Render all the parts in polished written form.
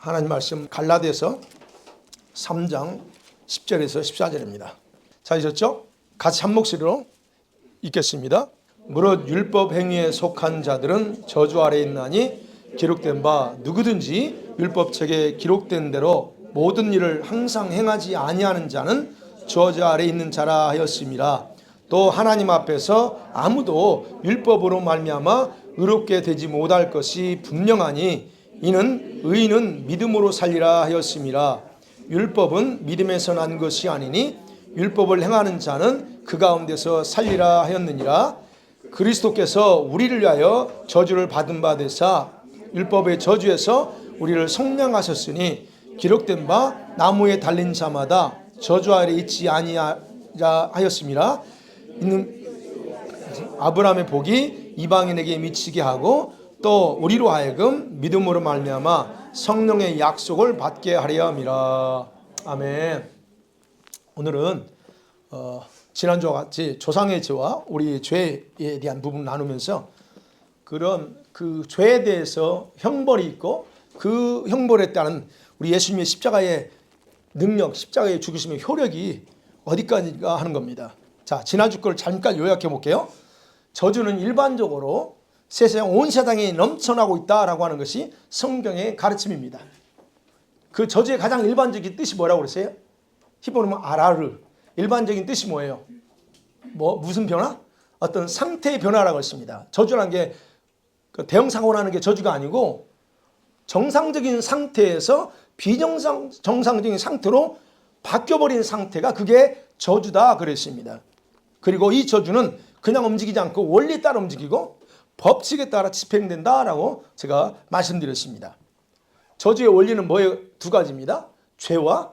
하나님 말씀 갈라디아서 3장 10절에서 14절입니다. 찾으셨죠? 같이 한 목소리로 읽겠습니다. 무릇 율법 행위에 속한 자들은 저주 아래 있나니 기록된 바 누구든지 율법책에 기록된 대로 모든 일을 항상 행하지 아니하는 자는 저주 아래 있는 자라 하였음이라. 또 하나님 앞에서 아무도 율법으로 말미암아 의롭게 되지 못할 것이 분명하니 이는 의인은 믿음으로 살리라 하였음이라. 율법은 믿음에서 난 것이 아니니 율법을 행하는 자는 그 가운데서 살리라 하였느니라. 그리스도께서 우리를 위하여 저주를 받은 바 되사 율법의 저주에서 우리를 속량하셨으니 기록된 바 나무에 달린 자마다 저주 아래 있지 아니하라 하였음이라. 이는 아브라함의 복이 이방인에게 미치게 하고 또 우리로 하여금 믿음으로 말미암아 성령의 약속을 받게 하려 함이라. 아멘. 오늘은 지난주와 같이 조상의 죄와 우리 죄에 대한 부분을 나누면서 그런 그 죄에 대해서 형벌이 있고 그 형벌에 따른 우리 예수님의 십자가의 능력, 십자가의 죽으심의 효력이 어디까지가 하는 겁니다. 자, 지난주 걸 잠깐 요약해 볼게요. 저주는 일반적으로 온 세상에 넘쳐나고 있다라고 하는 것이 성경의 가르침입니다. 그 저주의 가장 일반적인 뜻이 뭐라고 그랬어요? 히브리어로 아라르. 일반적인 뜻이 뭐예요? 무슨 변화? 어떤 상태의 변화라고 했습니다. 저주라는 게 대형사고 나는 게 저주가 아니고 정상적인 상태에서 비정상적인 상태로 바뀌어버린 상태가 그게 저주다 그랬습니다. 그리고 이 저주는 그냥 움직이지 않고 원리에 따라 움직이고 법칙에 따라 집행된다라고 제가 말씀드렸습니다. 저주의 원리는 뭐예요? 두 가지입니다. 죄와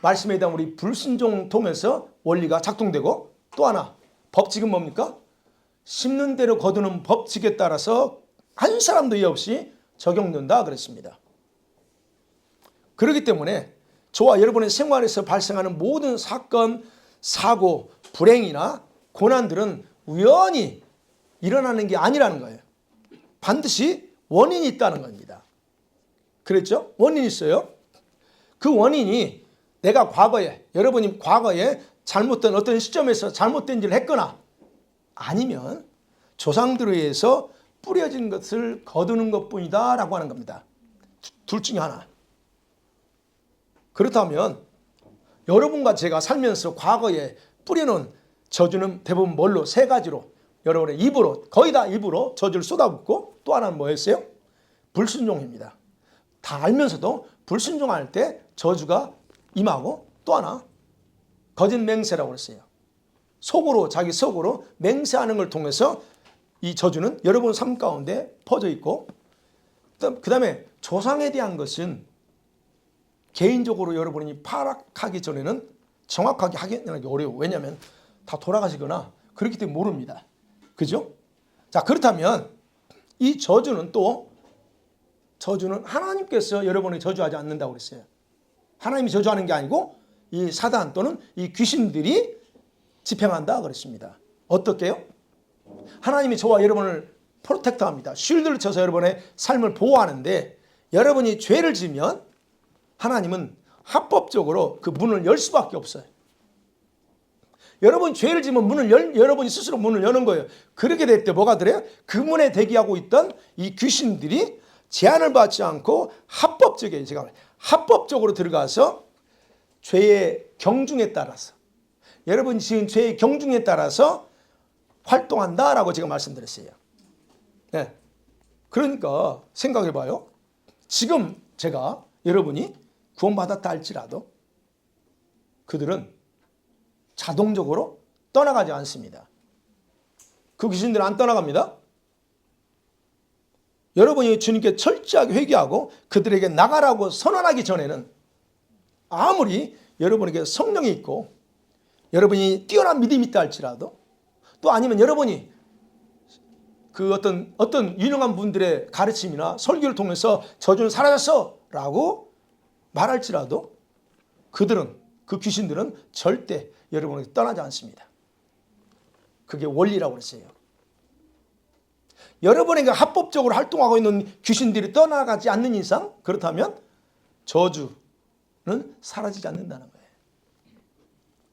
말씀에 대한 우리 불순종 통해서 원리가 작동되고 또 하나 법칙은 뭡니까? 심는 대로 거두는 법칙에 따라서 한 사람도 이해 없이 적용된다 그랬습니다. 그렇기 때문에 저와 여러분의 생활에서 발생하는 모든 사건, 사고, 불행이나 고난들은 우연히 일어나는 게 아니라는 거예요. 반드시 원인이 있다는 겁니다. 그랬죠? 원인이 있어요. 그 원인이 내가 과거에, 여러분이 과거에 잘못된 어떤 시점에서 잘못된 일을 했거나 아니면 조상들에 의해서 뿌려진 것을 거두는 것뿐이다 라고 하는 겁니다. 둘 중에 하나. 그렇다면 여러분과 제가 살면서 과거에 뿌려놓은 저주는 대부분 뭘로? 세 가지로 여러분의 입으로 거의 다 입으로 저주를 쏟아붓고 또 하나는 뭐였어요? 불순종입니다. 다 알면서도 불순종할 때 저주가 임하고 또 하나 거짓 맹세라고 했어요. 속으로 자기 속으로 맹세하는 걸 통해서 이 저주는 여러분 삶 가운데 퍼져 있고 그 다음에 조상에 대한 것은 개인적으로 여러분이 파악하기 전에는 정확하게 하기는 어려워. 왜냐하면 다 돌아가시거나 그렇기 때문에 모릅니다. 그죠? 자, 그렇다면 이 저주는 하나님께서 여러분을 저주하지 않는다고 그랬어요. 하나님이 저주하는 게 아니고 이 사단 또는 이 귀신들이 집행한다 그랬습니다. 어떻게요? 하나님이 저와 여러분을 프로텍트합니다. 쉴드를 쳐서 여러분의 삶을 보호하는데 여러분이 죄를 지면 하나님은 합법적으로 그 문을 열 수밖에 없어요. 여러분 죄를 지면 여러분이 스스로 문을 여는 거예요. 그렇게 될 때 뭐가 돼요? 그 문에 대기하고 있던 이 귀신들이 제한을 받지 않고 합법적으로 들어가서 죄의 경중에 따라서 여러분이 지은 죄의 경중에 따라서 활동한다라고 제가 말씀드렸어요. 네. 그러니까 생각해봐요. 지금 제가 여러분이 구원받았다 할지라도 그들은 자동적으로 떠나가지 않습니다. 그 귀신들은 안 떠나갑니다. 여러분이 주님께 철저하게 회개하고 그들에게 나가라고 선언하기 전에는 아무리 여러분에게 성령이 있고 여러분이 뛰어난 믿음이 있다 할지라도 또 아니면 여러분이 그 어떤 유능한 분들의 가르침이나 설교를 통해서 저주는 사라졌어 라고 말할지라도 그 귀신들은 절대 여러분에게 떠나지 않습니다. 그게 원리라고 그랬어요. 여러분에게 합법적으로 활동하고 있는 귀신들이 떠나가지 않는 이상 그렇다면 저주는 사라지지 않는다는 거예요.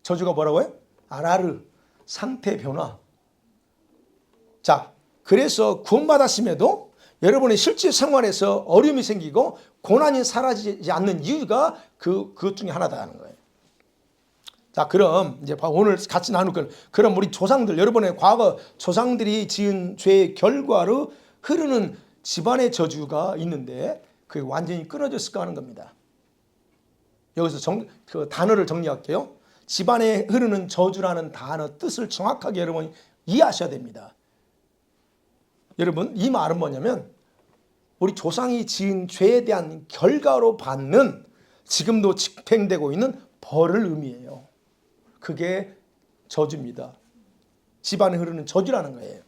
저주가 뭐라고요? 아라르, 상태 변화. 자, 그래서 구원받았음에도 여러분의 실제 생활에서 어려움이 생기고 고난이 사라지지 않는 이유가 그것 중에 하나다는 거예요. 자, 그럼 이제 오늘 같이 나눌 건, 그럼 우리 조상들, 여러분의 과거 조상들이 지은 죄의 결과로 흐르는 집안의 저주가 있는데 그게 완전히 끊어졌을까 하는 겁니다. 여기서 그 단어를 정리할게요. 집안에 흐르는 저주라는 단어 뜻을 정확하게 여러분 이해하셔야 됩니다. 여러분, 이 말은 뭐냐면 우리 조상이 지은 죄에 대한 결과로 받는, 지금도 집행되고 있는 벌을 의미해요. 그게 저주입니다. 집안에 흐르는 저주라는 거예요.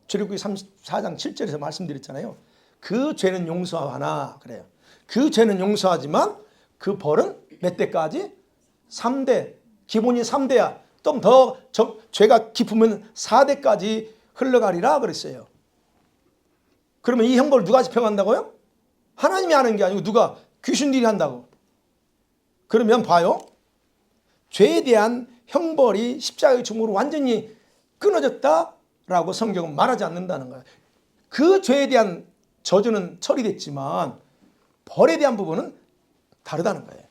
출애굽기 34장 7절에서 말씀드렸잖아요. 그 죄는 용서하나 그래요. 그 죄는 용서하지만 그 벌은 몇 대까지? 3대. 기본이 3대야. 좀 더 죄가 깊으면 4대까지 흘러가리라 그랬어요. 그러면 이 형벌을 누가 집행한다고요? 하나님이 하는 게 아니고 누가? 귀신들이 한다고. 그러면 봐요. 죄에 대한 형벌이 십자가의 죽음으로 완전히 끊어졌다라고 성경은 말하지 않는다는 거예요. 그 죄에 대한 저주는 처리됐지만 벌에 대한 부분은 다르다는 거예요.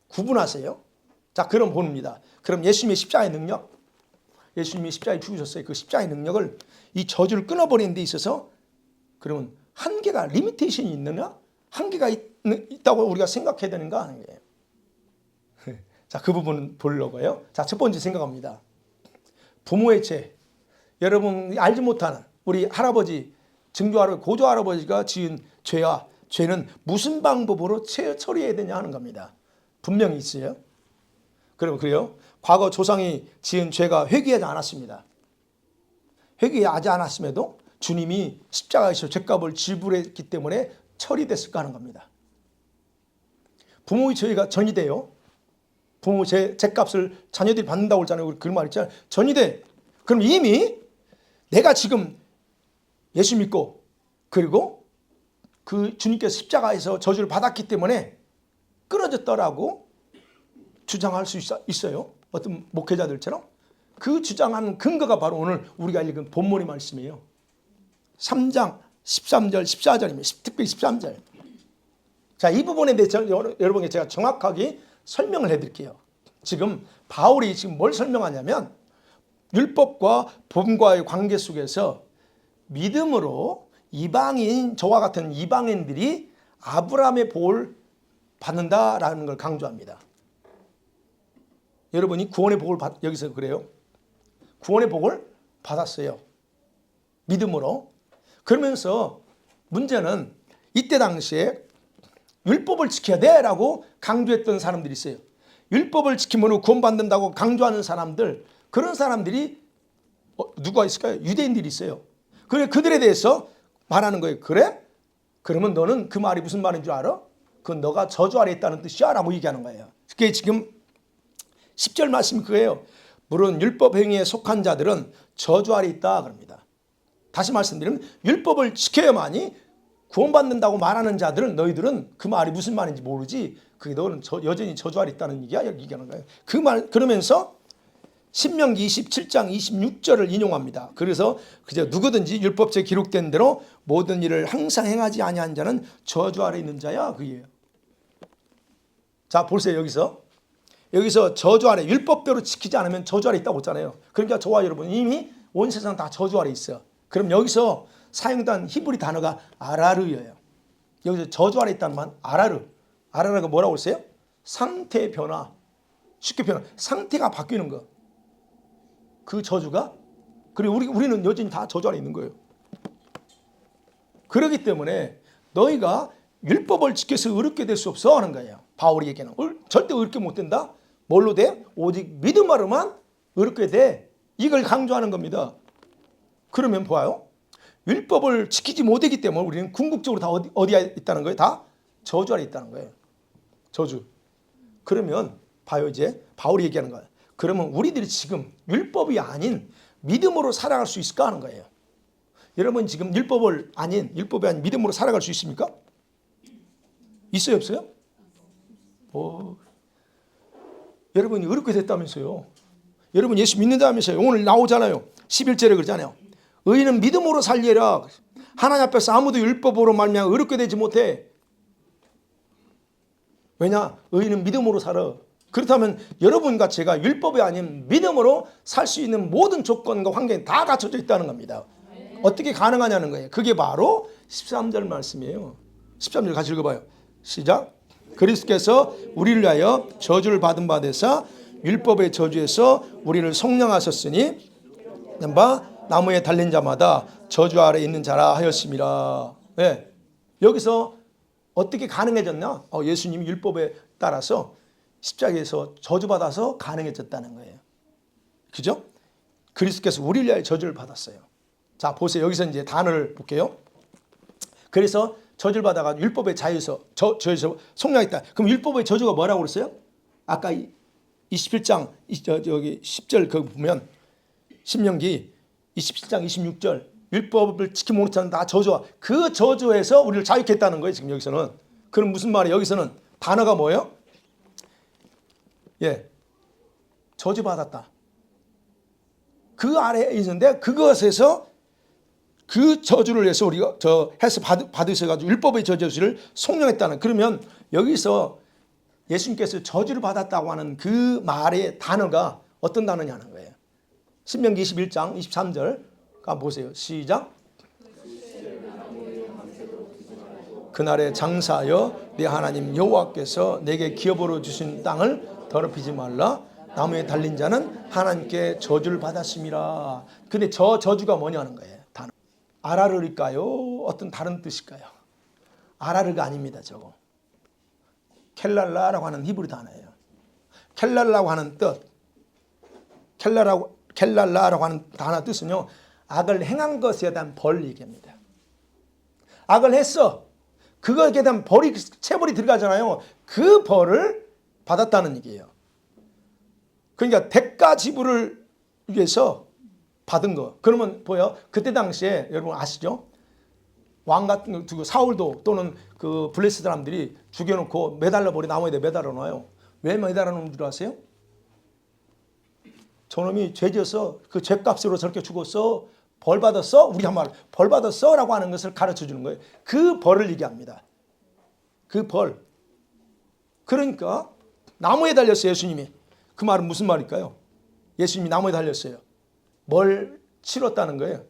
구분하세요. 자, 그럼 봅니다. 그럼 예수님의 십자가의 능력, 예수님이 십자가에 죽으셨어요. 그 십자가의 능력을, 이 저주를 끊어버리는 데 있어서 그러면 한계가, 리미테이션이 있느냐? 한계가 있다고 우리가 생각해야 되는가 하는 거예요. 자, 그 부분 보려고요. 자, 첫 번째 생각합니다. 부모의 죄. 여러분 알지 못하는 우리 할아버지, 증조할아버지, 고조할아버지가 지은 죄는 무슨 방법으로 처리해야 되냐 하는 겁니다. 분명히 있어요. 그럼 그래요? 과거 조상이 지은 죄가 회개하지 않았습니다. 회개하지 않았음에도 주님이 십자가에서 죄값을 지불했기 때문에 처리됐을까 하는 겁니다. 부모의 죄가 전이돼요. 부모 죄값을 자녀들이 받는다고 그러잖아요. 그런 말 있잖아요. 전이돼. 그럼 이미 내가 지금 예수 믿고 그리고 그 주님께서 십자가에서 저주를 받았기 때문에 끊어졌더라고 주장할 수 있어요. 어떤 목회자들처럼. 그 주장하는 근거가 바로 오늘 우리가 읽은 본문의 말씀이에요. 3장 13절 14절입니다. 특별히 13절. 자, 이 부분에 대해서 여러분께 제가 정확하게 설명을 해드릴게요. 지금 바울이 지금 뭘 설명하냐면 율법과 복음과의 관계 속에서 믿음으로 이방인, 저와 같은 이방인들이 아브라함의 복을 받는다라는 걸 강조합니다. 여러분이 구원의 복을 여기서 그래요. 구원의 복을 받았어요. 믿음으로. 그러면서 문제는 이때 당시에 율법을 지켜야 돼라고 강조했던 사람들이 있어요. 율법을 지키면 구원받는다고 강조하는 사람들, 그런 사람들이 누가 있을까요? 유대인들이 있어요. 그래, 그들에 대해서 말하는 거예요. 그래? 그러면 너는 그 말이 무슨 말인 줄 알아? 그건 너가 저주 아래 있다는 뜻이야 라고 얘기하는 거예요. 그게 지금 10절 말씀이 그거예요. 물론 율법 행위에 속한 자들은 저주 아래 있다 그럽니다. 다시 말씀드리면 율법을 지켜야만이 구원받는다고 말하는 자들은, 너희들은 그 말이 무슨 말인지 모르지, 그게 너는 여전히 저주 아래 있다는 얘기야, 얘기하는 거예요. 그 말, 그러면서 신명기 27장 26절을 인용합니다. 그래서 그저 누구든지 율법책에 기록된 대로 모든 일을 항상 행하지 아니한 자는 저주 아래 있는 자야, 그게요. 자, 보세요. 여기서 저주 아래, 율법대로 지키지 않으면 저주 아래 있다고 했잖아요. 그러니까 저와 여러분 이미 온 세상 다 저주 아래 있어요. 그럼 여기서 사용된 히브리 단어가 아라르예요. 여기서 저주 아래 있다는 말, 아라르가 뭐라고 했어요? 상태 변화. 쉽게 표현, 상태가 바뀌는 거. 그 저주가, 그리고 우리는 여전히 다 저주 아래 있는 거예요. 그렇기 때문에 너희가 율법을 지켜서 의롭게 될 수 없어 하는 거예요. 바울이 얘기하는 절대 의롭게 못 된다. 뭘로 돼? 오직 믿음으로만 의롭게 돼. 이걸 강조하는 겁니다. 그러면 보아요. 율법을 지키지 못하기 때문에 우리는 궁극적으로 다 어디에 있다는 거예요? 다 저주 아래 있다는 거예요. 저주. 그러면 봐요, 이제 바울이 얘기하는 거예요. 그러면 우리들이 지금 율법이 아닌 믿음으로 살아갈 수 있을까 하는 거예요. 여러분 지금 율법이 아닌 믿음으로 살아갈 수 있습니까? 있어요, 없어요? 여러분이 어렵게 됐다면서요. 여러분 예수 믿는다면서요. 오늘 나오잖아요. 11절에 그러잖아요. 의인은 믿음으로 살리라. 하나님 앞에서 아무도 율법으로 말미암아 어렵게 되지 못해. 왜냐? 의인은 믿음으로 살아. 그렇다면 여러분과 제가 율법이 아닌 믿음으로 살 수 있는 모든 조건과 환경이 다 갖춰져 있다는 겁니다. 어떻게 가능하냐는 거예요. 그게 바로 13절 말씀이에요. 13절 같이 읽어봐요. 시작. 그리스도께서 우리를 위하여 저주를 받은 바 되사 율법의 저주에서 우리를 속량하셨으니 바 나무에 달린 자마다 저주 아래 있는 자라 하였음이라. 네. 여기서 어떻게 가능해졌냐? 예수님이 율법에 따라서 십자가에서 저주받아서 가능해졌다는 거예요. 그죠? 그리스도께서 우리를 위하여 저주를 받았어요. 자, 보세요. 여기서 이제 단어를 볼게요. 그래서 저주를 받아가 율법의 자유에서 저에서 속량했다. 그럼 율법의 저주가 뭐라고 그랬어요? 아까 27장 여기 10절 거기 보면 신명기 27장 26절 율법을 지키지 못하는 다 저주와 그 저주에서 우리를 자유케 했다는 거예요. 지금 여기서는. 그럼 무슨 말이에요? 여기서는 단어가 뭐예요? 예, 저주받았다. 그 아래에 있는데 그것에서 그 저주를 위해서 우리가 해서 받으셔가지고 율법의 저주를 속량했다는. 그러면 여기서 예수님께서 저주를 받았다고 하는 그 말의 단어가 어떤 단어냐는 거예요. 신명기 21장 23절 가 보세요. 시작. 그날에 장사하여 내 하나님 여호와께서 내게 기업으로 주신 땅을 더럽히지 말라. 나무에 달린 자는 하나님께 저주를 받았음이라. 근데 저 저주가 뭐냐는 거예요. 단어. 아라르일까요? 어떤 다른 뜻일까요? 아라르가 아닙니다. 저거. 켈랄라라고 하는 히브리 단어예요. 켈랄라고 하는 뜻. 켈랄라라고 하는 단어 뜻은요. 악을 행한 것에 대한 벌 얘기합니다. 악을 했어. 그거에 대한 벌이 체벌이 들어가잖아요. 그 벌을 받았다는 얘기예요. 그러니까 대가 지불을 위해서 받은 거. 그러면 보여. 그때 당시에 여러분 아시죠? 왕 같은 거 두고 사울도 또는 그 블레스 사람들이 죽여놓고 매달려 버리 나무에 매달아 놔요. 왜 매달아 놓는 줄 아세요? 저놈이 죄지어서 그 죄값으로 저렇게 죽었어. 벌 받았어? 우리 한 말 벌 받았어? 라고 하는 것을 가르쳐 주는 거예요. 그 벌을 얘기합니다. 그 벌. 그러니까 나무에 달렸어요. 예수님이. 그 말은 무슨 말일까요? 예수님이 나무에 달렸어요. 뭘 치렀다는 거예요?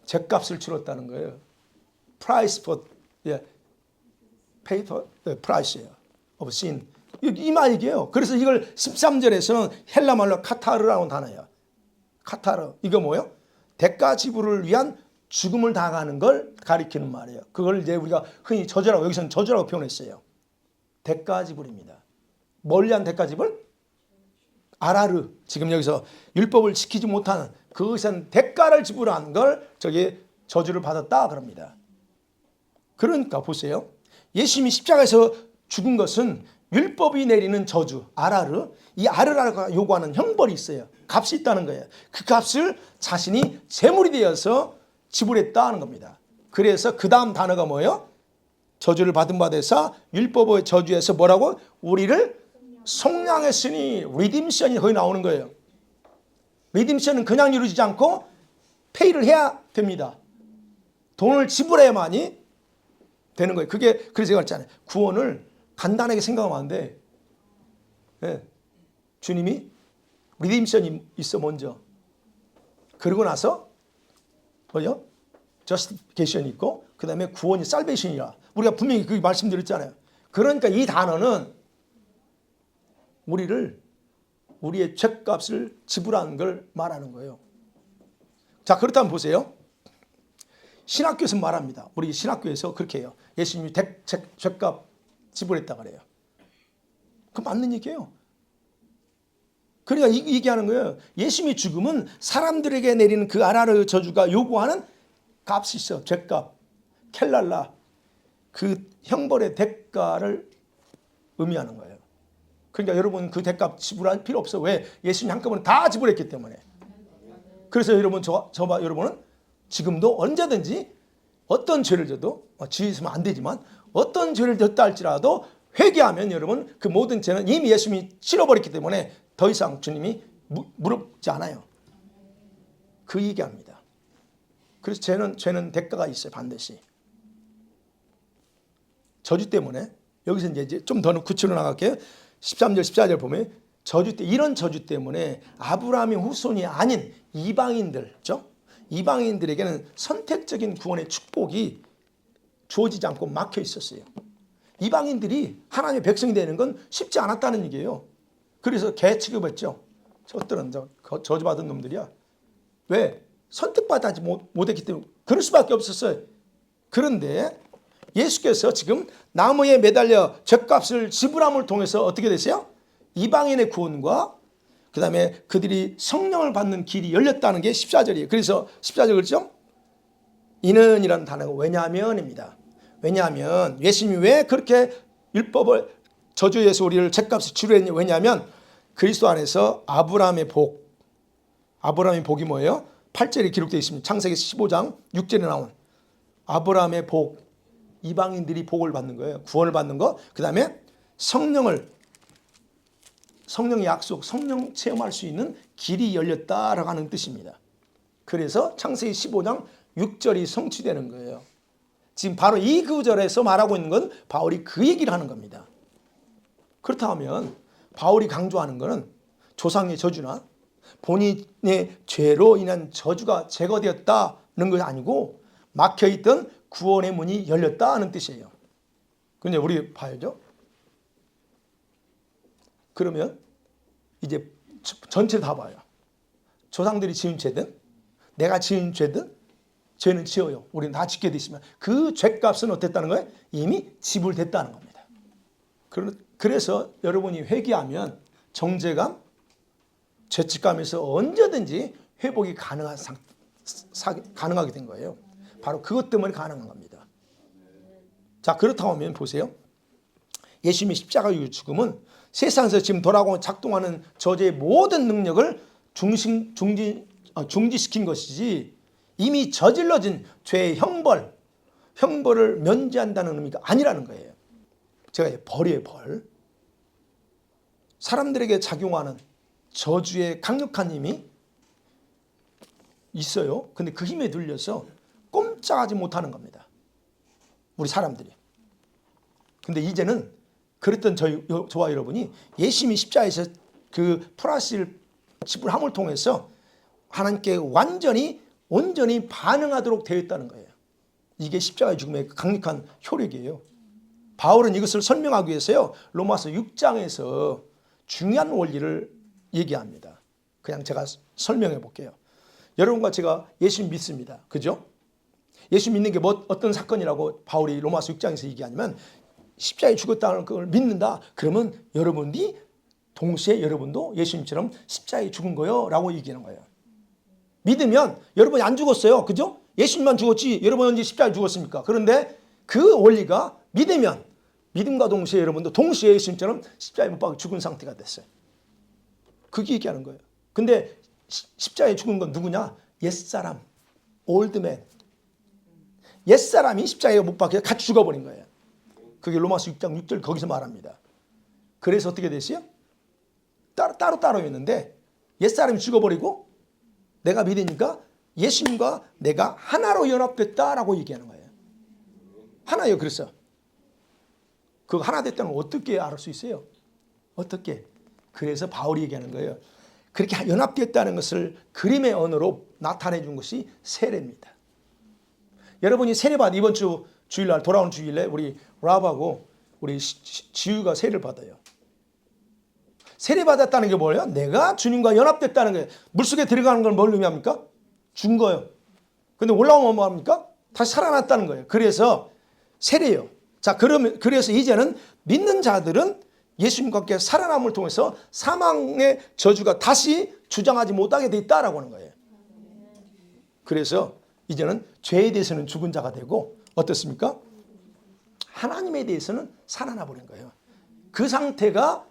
죄값을 치렀다는 거예요. Price for, pay for the price예요. of sin. 이 말이에요. 그래서 이걸 13절에서는 헬라 말로 카타르라는 단어예요. 카타르. 이거 뭐예요? 대가 지불을 위한 죽음을 당하는 걸 가리키는 말이에요. 그걸 이제 우리가 흔히 저주라고, 여기서는 저주라고 표현했어요. 대가 지불입니다. 뭘 위한 대가 지불? 아라르. 지금 여기서 율법을 지키지 못하는 그것은 대가를 지불한 걸 저기 저주를 받았다 그럽니다. 그러니까 보세요. 예수님이 십자가에서 죽은 것은 율법이 내리는 저주, 아라르. 이 아르라가 요구하는 형벌이 있어요. 값이 있다는 거예요. 그 값을 자신이 제물이 되어서 지불했다는 겁니다. 그래서 그 다음 단어가 뭐예요? 저주를 받은 바 되사 율법의 저주에서 뭐라고? 우리를 속량했으니 리딤션이 거기 나오는 거예요. 리딤션은 그냥 이루어지지 않고 페이를 해야 됩니다. 돈을 지불해야만이 되는 거예요. 그게 그래서 제가 했잖아요. 구원을 간단하게 생각하면 안 돼. 네. 주님이 리딤션이 있어 먼저. 그러고 나서 뭐요? 저스티피케이션이 있고 그 다음에 구원이 살베이션이라. 우리가 분명히 그 말씀드렸잖아요. 그러니까 이 단어는 우리의 죄값을 지불한 걸 말하는 거예요. 자, 그렇다면 보세요. 신학교에서 말합니다. 우리 신학교에서 그렇게 해요. 예수님이 죄값 지불했다 그래요. 그 맞는 얘기예요. 그러니까 얘기하는 거예요. 예수님의 죽음은 사람들에게 내리는 그 아라르 저주가 요구하는 값이 있어. 죄값, 켈랄라. 그 형벌의 대가를 의미하는 거예요. 그러니까 여러분 그 대값 지불할 필요 없어. 왜? 예수님이 한꺼번에 다 지불했기 때문에. 그래서 여러분 여러분은 지금도 언제든지 어떤 죄를 져도 지으면 안 되지만 어떤 죄를 졌다 할지라도 회개하면 여러분 그 모든 죄는 이미 예수님이 치러버렸기 때문에 더 이상 주님이 물어보지 않아요. 그 얘기합니다. 그래서 죄는 대가가 있어요. 반드시. 저주 때문에 여기서 이제 좀 더 구체로 나갈게요. 13절 14절 보면 이런 저주 때문에 아브라함의 후손이 아닌 이방인들, 그렇죠? 이방인들에게는 선택적인 구원의 축복이 주어지지 않고 막혀 있었어요. 이방인들이 하나님의 백성이 되는 건 쉽지 않았다는 얘기예요. 그래서 개 취급했죠. 저들은 저주받은 놈들이야. 왜? 선택받지 못했기 때문에 그럴 수밖에 없었어요. 그런데 예수께서 지금 나무에 매달려 죗값을 지불함을 통해서 어떻게 됐어요? 이방인의 구원과 그 다음에 그들이 성령을 받는 길이 열렸다는 게 14절이에요. 그래서 14절 그렇죠? 이는 이라는 단어가 왜냐하면입니다. 왜냐하면 예수님이 왜 그렇게 율법을 저주에서 우리를 죗값을 치루했냐? 왜냐하면 그리스도 안에서 아브라함의 복이 뭐예요? 8절에 기록되어 있습니다. 창세기 15장 6절에 나온 아브라함의 복, 이방인들이 복을 받는 거예요. 구원을 받는 거. 그 다음에 성령의 약속, 성령 체험할 수 있는 길이 열렸다라고 하는 뜻입니다. 그래서 창세기 15장 6절이 성취되는 거예요. 지금 바로 이 구절에서 말하고 있는 건 바울이 그 얘기를 하는 겁니다. 그렇다면 바울이 강조하는 것은 조상의 저주나 본인의 죄로 인한 저주가 제거되었다는 것이 아니고 막혀있던 구원의 문이 열렸다는 뜻이에요. 근데 우리 봐야죠. 그러면 이제 전체 다 봐요. 조상들이 지은 죄든 내가 지은 죄든 죄는 지어요. 우리는 다 짓게 돼 있으면 그 죄값은 어땠다는 거예요? 이미 지불됐다는 겁니다. 그래서 여러분이 회개하면 정죄감, 죄책감에서 언제든지 회복이 가능하게 된 거예요. 바로 그것 때문에 가능한 겁니다. 자, 그렇다고 하면 보세요. 예수님의 십자가 이후 죽음은 세상에서 지금 돌아오고 작동하는 저주의 모든 능력을 중지시킨 것이지 이미 저질러진 죄의 형벌을 면제한다는 의미가 아니라는 거예요. 제가 벌이에요, 벌. 사람들에게 작용하는 저주의 강력한 힘이 있어요. 근데 그 힘에 들려서 꼼짝하지 못하는 겁니다. 우리 사람들이. 근데 이제는 그랬던 저와 여러분이 예수님이 십자가에서 그 프라시를 지불함을 통해서 하나님께 온전히 반응하도록 되어 있다는 거예요. 이게 십자가의 죽음의 강력한 효력이에요. 바울은 이것을 설명하기 위해서요. 로마서 6장에서 중요한 원리를 얘기합니다. 그냥 제가 설명해 볼게요. 여러분과 제가 예수님 믿습니다. 그죠? 예수 믿는 게 어떤 사건이라고 바울이 로마서 6장에서 얘기하냐면 십자가에 죽었다는 걸 믿는다. 그러면 여러분이 동시에 여러분도 예수님처럼 십자가에 죽은 거요 라고 얘기하는 거예요. 믿으면 여러분이 안 죽었어요. 그죠? 예수님만 죽었지 여러분은 언제 십자가에 죽었습니까? 그런데 그 원리가 믿음과 동시에 여러분도 동시에 예수님처럼 십자가에 못 박혀 죽은 상태가 됐어요. 그게 얘기하는 거예요. 근데 십자가에 죽은 건 누구냐? 옛사람, 올드맨. 옛사람이 십자가에 못 박혀 같이 죽어버린 거예요. 그게 로마서 6장 6절 거기서 말합니다. 그래서 어떻게 됐어요? 따로 있는데 옛사람이 죽어버리고 내가 믿으니까 예수님과 내가 하나로 연합됐다라고 얘기하는 거예요. 하나요. 그래서 그 하나 됐다는 걸 어떻게 알 수 있어요? 어떻게? 그래서 바울이 얘기하는 거예요. 그렇게 연합됐다는 것을 그림의 언어로 나타내 준 것이 세례입니다. 여러분이 세례받 이번 주일날 돌아오는 주일에 우리 랍하고 우리 지우가 세례를 받아요. 세례받았다는 게 뭐예요? 내가 주님과 연합됐다는 거예요. 물속에 들어가는 건 뭘 의미합니까? 죽은 거예요. 근데 올라오면 뭐합니까? 다시 살아났다는 거예요. 그래서 세례예요. 자, 그래서 이제는 믿는 자들은 예수님과 함께 살아남을 통해서 사망의 저주가 다시 주장하지 못하게 돼 있다라고 하는 거예요. 그래서 이제는 죄에 대해서는 죽은 자가 되고 어떻습니까? 하나님에 대해서는 살아나 버린 거예요. 그 상태가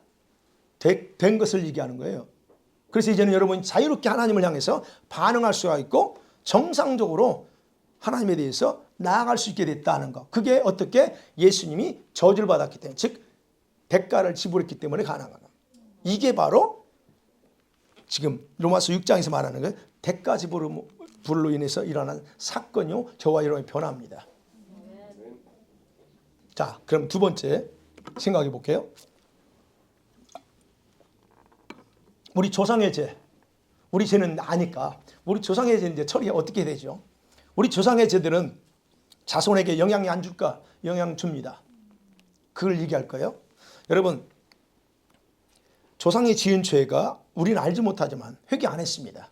된 것을 얘기하는 거예요. 그래서 이제는 여러분이 자유롭게 하나님을 향해서 반응할 수가 있고 정상적으로 하나님에 대해서 나아갈 수 있게 됐다는 거. 그게 어떻게? 예수님이 저주를 받았기 때문에, 즉 대가를 지불했기 때문에 가능한 겁니다. 이게 바로 지금 로마서 6장에서 말하는 거예요. 대가 지불로 인해서 일어난 사건이요, 저와 여러분의 변화입니다. 자, 그럼 두 번째 생각해 볼게요. 우리 조상의 죄, 우리 죄는 아니까 우리 조상의 죄 이제 처리가 어떻게 되죠? 우리 조상의 죄들은 자손에게 영향이 안 줄까? 영향 줍니다. 그걸 얘기할 거예요. 여러분, 조상이 지은 죄가 우리는 알지 못하지만 회개 안 했습니다.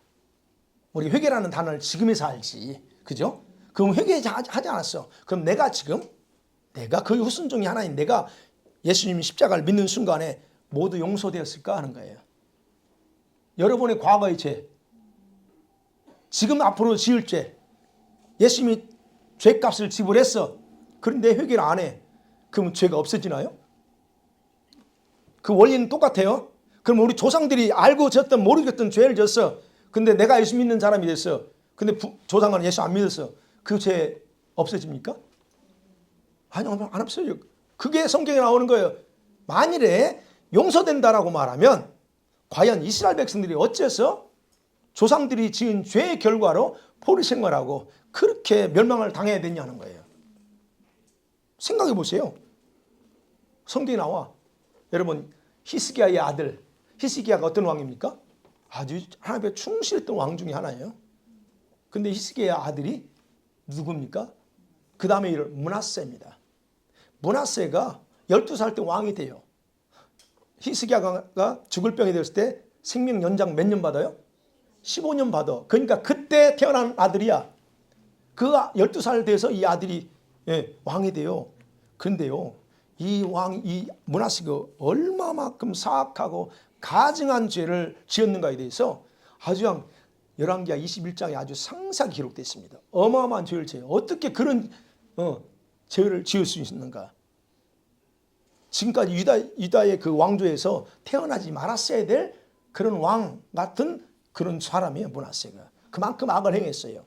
우리 회개라는 단어를 지금에서 알지, 그죠? 그럼 회개하지 않았어. 그럼 내가 그 후순종이 하나인 내가 예수님 십자가를 믿는 순간에 모두 용서되었을까 하는 거예요. 여러분의 과거의 죄, 지금 앞으로 지을 죄, 예수님이 죄값을 지불했어. 그런데 회개를 안 해. 그럼 죄가 없어지나요? 그 원리는 똑같아요. 그럼 우리 조상들이 알고 졌던 모르겠던 죄를 졌어. 근데 내가 예수 믿는 사람이 됐어. 근데 조상은 예수 안 믿었어. 그 죄 없어집니까? 아니요, 안 없어요. 그게 성경에 나오는 거예요. 만일에 용서된다라고 말하면 과연 이스라엘 백성들이 어째서 조상들이 지은 죄의 결과로 포로 생활하고 그렇게 멸망을 당해야 되냐는 거예요. 생각해 보세요. 성경에 나와. 여러분, 히스기야의 아들, 히스기야가 어떤 왕입니까? 아주 하나님께 충실했던 왕 중에 하나예요. 근데 히스기야의 아들이 누굽니까? 그 다음에 이름 므낫세입니다. 므낫세가 12살 때 왕이 돼요. 히스기야가 죽을 병이 되었을 때 생명 연장 몇 년 받아요? 15년 받아. 그러니까 그때 태어난 아들이야. 그 12살 돼서 이 아들이 왕이 돼요. 그런데요, 이 므낫세가 얼마만큼 사악하고 가증한 죄를 지었는가에 대해서 아주 열왕기하 21장에 아주 상세하게 기록되어 있습니다. 어마어마한 죄를 지어요. 어떻게 그런 죄를 지을 수 있는가? 지금까지 유다의 그 왕조에서 태어나지 말았어야 될 그런 왕 같은 그런 사람이에요, 므낫세가. 그만큼 악을 행했어요.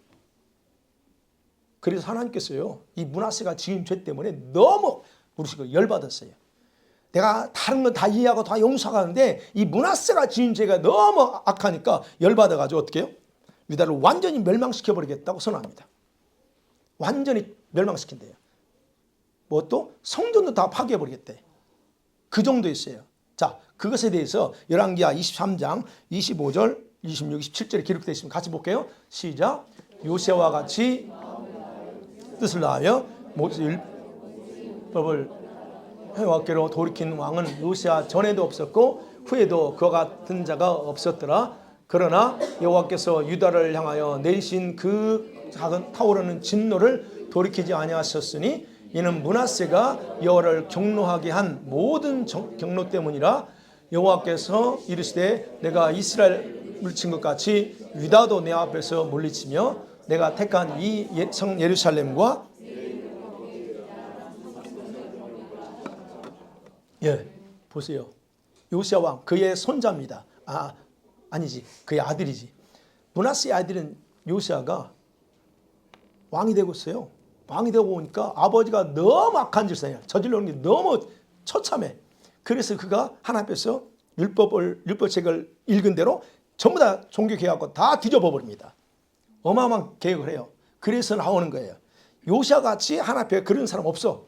그래서 하나님께서요, 이 므낫세가 지은 죄 때문에 너무 우리가 열받았어요. 내가 다른 건 다 이해하고 다 용서하는데 이 므낫세가 지은 죄가 너무 악하니까 열받아가지고 어떻게 해요? 유다를 완전히 멸망시켜버리겠다고 선언합니다. 완전히 멸망시킨대요. 뭐 또 성전도 다 파괴해버리겠대. 그 정도였어요. 자, 그것에 대해서 열왕기하 23장 25절, 26, 27절에 기록되어 있으면 같이 볼게요. 시작. 요새와 같이 뜻을 다하여 모세 율법을 해왔기로 돌이킨 왕은 요새와 전에도 없었고 후에도 그와 같은 자가 없었더라. 그러나 여호와께서 유다를 향하여 내리신 그 작은 타오르는 진노를 돌이키지 아니하셨으니 이는 므낫세가 여호와를 경노하게 한 모든 경노 때문이라. 여호와께서 이르시되 내가 이스라엘 물친 것 같이 유다도 내 앞에서 물리치며 내가 택한 이 성 예루살렘과 보세요. 요시야 왕 그의 손자입니다. 아니지, 그의 아들이지. 므낫세의 아들은 요시야가 왕이 되고 있어요. 왕이 되고 오니까 아버지가 너무 악한 짓을 해요. 저질러는 게 너무 처참해. 그래서 그가 하나님 앞에서 율법책을 읽은 대로 전부 다 종교개혁하고 다 뒤져버 버립니다. 어마어마한 개혁을 해요. 그래서 나오는 거예요. 요시야 같이 하나님 앞에 그런 사람 없어.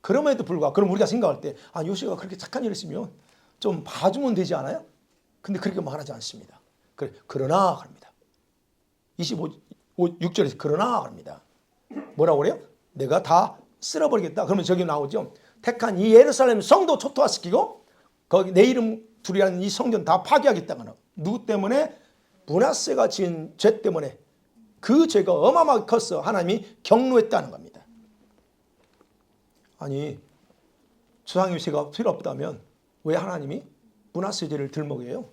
그럼에도 불구하고 그럼 우리가 생각할 때 요시야가 그렇게 착한 일 했으면 좀 봐주면 되지 않아요? 근데 그렇게 말하지 않습니다. 그러나 합니다. 6절에서 그러나 합니다. 뭐라고 그래요? 내가 다 쓸어버리겠다. 그러면 저기 나오죠. 택한 이 예루살렘 성도 초토화시키고 거기 내 이름 둘이라는 이 성전 다 파괴하겠다는. 누구 때문에? 므낫세가 지은 죄 때문에. 그 죄가 어마어마하게 컸어. 하나님이 경노했다는 겁니다. 아니, 조상의 죄가 필요 없다면 왜 하나님이 므낫세 죄를 들먹여요?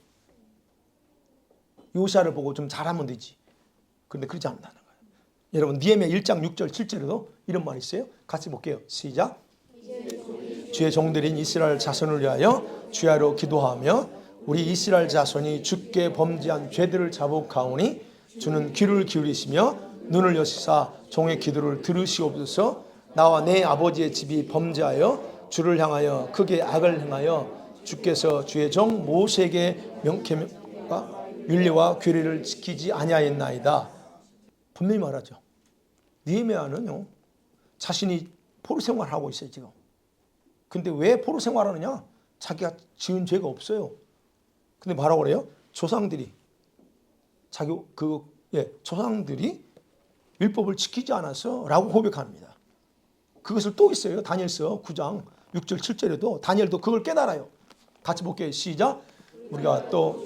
요시야를 보고 좀 잘하면 되지. 그런데 그러지 않는다는 거예요. 여러분, 느헤미야 1장 6절 7절에도 이런 말이 있어요. 같이 볼게요. 시작. 주의 종들인 이스라엘 자손을 위하여 주야로 기도하며 우리 이스라엘 자손이 주께 범죄한 죄들을 자복하오니 주는 귀를 기울이시며 눈을 여시사 종의 기도를 들으시옵소서. 나와 내 아버지의 집이 범죄하여 주를 향하여 크게 악을 행하여 주께서 주의 종 모세에게 명령과 윤리와 규례를 지키지 아니하였나이다. 분명히 말하죠. 느헤미야는요, 자신이 포로 생활을 하고 있어요 지금. 근데 왜 포로 생활하느냐? 자기가 지은 죄가 없어요. 근데 뭐라고 그래요? 조상들이 조상들이 율법을 지키지 않았어라고 고백합니다. 그것을 또 있어요. 다니엘서 9장 6절 7절에도 다니엘도 그걸 깨달아요. 같이 볼게요. 시작. 우리가 또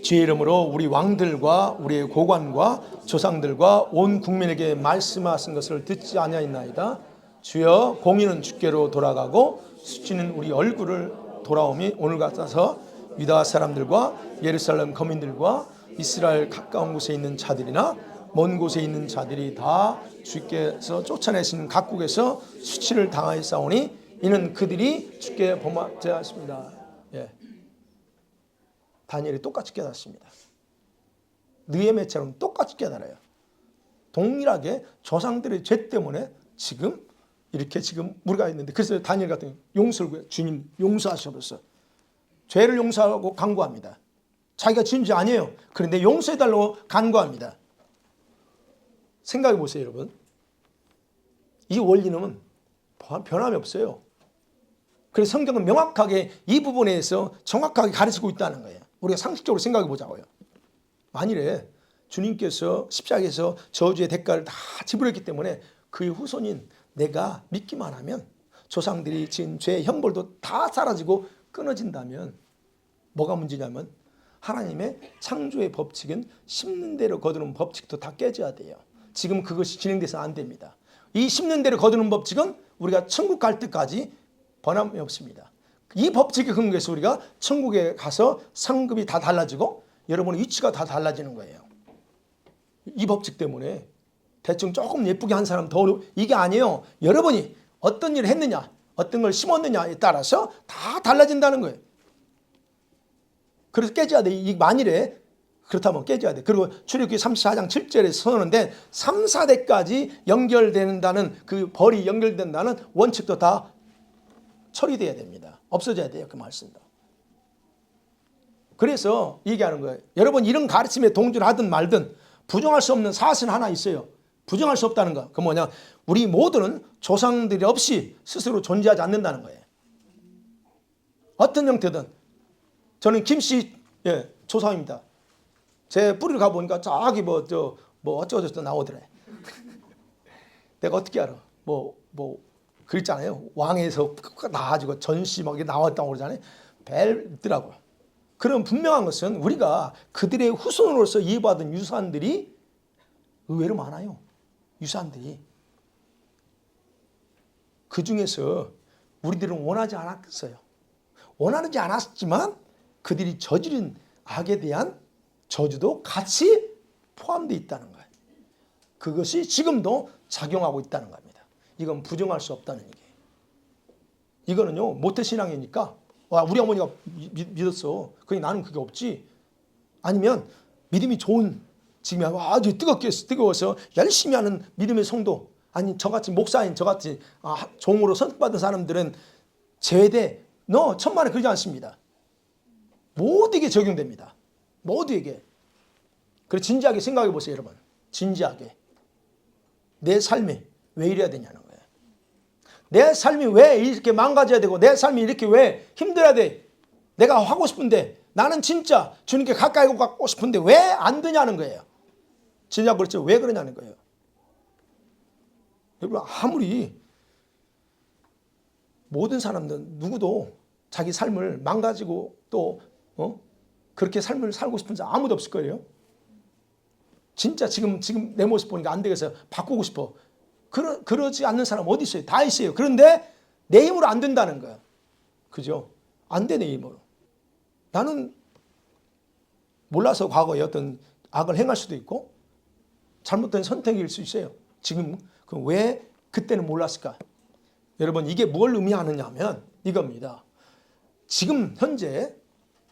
주의 이름으로 우리 왕들과 우리의 고관과 조상들과 온 국민에게 말씀하신 것을 듣지 아니하였나이다. 주여, 공의는 주께로 돌아가고 수치는 우리 얼굴을 돌아오미 오늘 같아서 유다 사람들과 예루살렘 거민들과 이스라엘 가까운 곳에 있는 자들이나 먼 곳에 있는 자들이 다 주께서 쫓아내신 각국에서 수치를 당하였사오니 이는 그들이 주께 범죄하였습니다. 다니엘이 똑같이 깨닫습니다. 느헤미야처럼 똑같이 깨달아요. 동일하게 조상들의 죄 때문에 지금 이렇게 지금 우리가 있는데, 그래서 다니엘 같은 경우 용서를 구해요. 주님 용서하셔서 죄를 용서하고 간구합니다. 자기가 지은 죄 아니에요. 그런데 용서해달라고 간구합니다. 생각해 보세요, 여러분. 이 원리는 변함이 없어요. 그래서 성경은 명확하게 이 부분에 대해서 정확하게 가르치고 있다는 거예요. 우리가 상식적으로 생각해 보자고요. 만일에 주님께서 십자가에서 저주의 대가를 다 지불했기 때문에 그의 후손인 내가 믿기만 하면 조상들이 지은 죄의 형벌도 다 사라지고 끊어진다면 뭐가 문제냐면 하나님의 창조의 법칙은 심는 대로 거두는 법칙도 다 깨져야 돼요. 지금 그것이 진행돼서 안 됩니다. 이 심는 대로 거두는 법칙은 우리가 천국 갈 때까지 변함이 없습니다. 이 법칙에 근거해서 우리가 천국에 가서 상급이 다 달라지고 여러분의 위치가 다 달라지는 거예요. 이 법칙 때문에 대충 조금 예쁘게 한 사람 더 이게 아니에요. 여러분이 어떤 일을 했느냐, 어떤 걸 심었느냐에 따라서 다 달라진다는 거예요. 그래서 깨져야 돼. 이 만일에 그렇다면 깨져야 돼. 그리고 출애굽기 34장 7절에 선언된 3, 4대까지 연결된다는 그 벌이 연결된다는 원칙도 다 처리돼야 됩니다. 없어져야 돼요. 그 말씀도. 그래서 얘기하는 거예요. 여러분 이런 가르침에 동조하든 말든 부정할 수 없는 사실 하나 있어요. 부정할 수 없다는 거. 그 뭐냐? 우리 모두는 조상들이 없이 스스로 존재하지 않는다는 거예요. 어떤 형태든. 저는 김씨 조상입니다. 제 뿌리를 가보니까 저기 어쩌고저쩌고 나오더래. 내가 어떻게 알아? 그랬잖아요. 왕에서 나와가지고 전시 막 나왔다고 그러잖아요. 벨더라고요. 그럼 분명한 것은 우리가 그들의 후손으로서 이해받은 유산들이 의외로 많아요. 유산들이. 그 중에서 우리들은 원하지 않았어요. 원하지 않았지만 그들이 저지른 악에 대한 저주도 같이 포함되어 있다는 거예요. 그것이 지금도 작용하고 있다는 겁니다. 이건 부정할 수 없다는 얘기예요. 이거는요, 모태신앙이니까 우리 어머니가 믿었어. 그러니 나는 그게 없지. 아니면 믿음이 좋은, 지금 아주 뜨거워서 열심히 하는 믿음의 성도, 아니 저같이 목사인 저같이 종으로 선택받은 사람들은 제외돼. 천만에 그러지 않습니다. 모두에게 적용됩니다. 모두에게. 그래서 진지하게 생각해 보세요, 여러분. 진지하게. 내 삶이 왜 이래야 되냐는 거예요. 내 삶이 왜 이렇게 망가져야 되고 내 삶이 이렇게 왜 힘들어야 돼. 내가 하고 싶은데 나는 진짜 주님께 가까이 가고 싶은데 왜 안 되냐는 거예요. 진짜 그렇죠. 왜 그러냐는 거예요. 여러분 아무리 모든 사람들은 누구도 자기 삶을 망가지고 또 그렇게 삶을 살고 싶은 사람 아무도 없을 거예요. 진짜 지금 내 모습 보니까 안 되겠어요. 바꾸고 싶어. 그러지 않는 사람 어디 있어요? 다 있어요. 그런데 내 힘으로 안 된다는 거예요. 그죠? 안 돼, 내 힘으로. 나는 몰라서 과거에 어떤 악을 행할 수도 있고 잘못된 선택일 수 있어요. 지금 왜 그때는 몰랐을까? 여러분 이게 뭘 의미하느냐 하면 이겁니다. 지금 현재,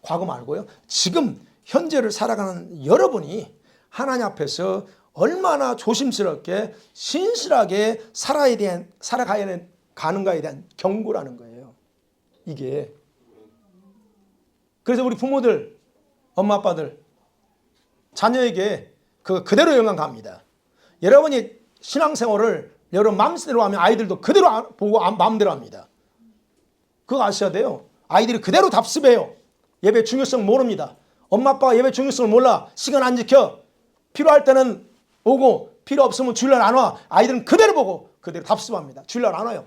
과거 말고요. 지금 현재를 살아가는 여러분이 하나님 앞에서 얼마나 조심스럽게 신실하게 살아가야 가는가에 대한 경고라는 거예요. 이게. 그래서 우리 부모들, 엄마 아빠들 자녀에게 그대로 영향 갑니다. 여러분이 신앙생활을 여러분 마음대로 하면 아이들도 그대로 보고 마음대로 합니다. 그거 아셔야 돼요. 아이들이 그대로 답습해요. 예배 중요성 모릅니다. 엄마 아빠가 예배 중요성을 몰라. 시간 안 지켜. 필요할 때는 오고 필요 없으면 주일날 안 와. 아이들은 그대로 보고 그대로 답습합니다. 주일날 안 와요.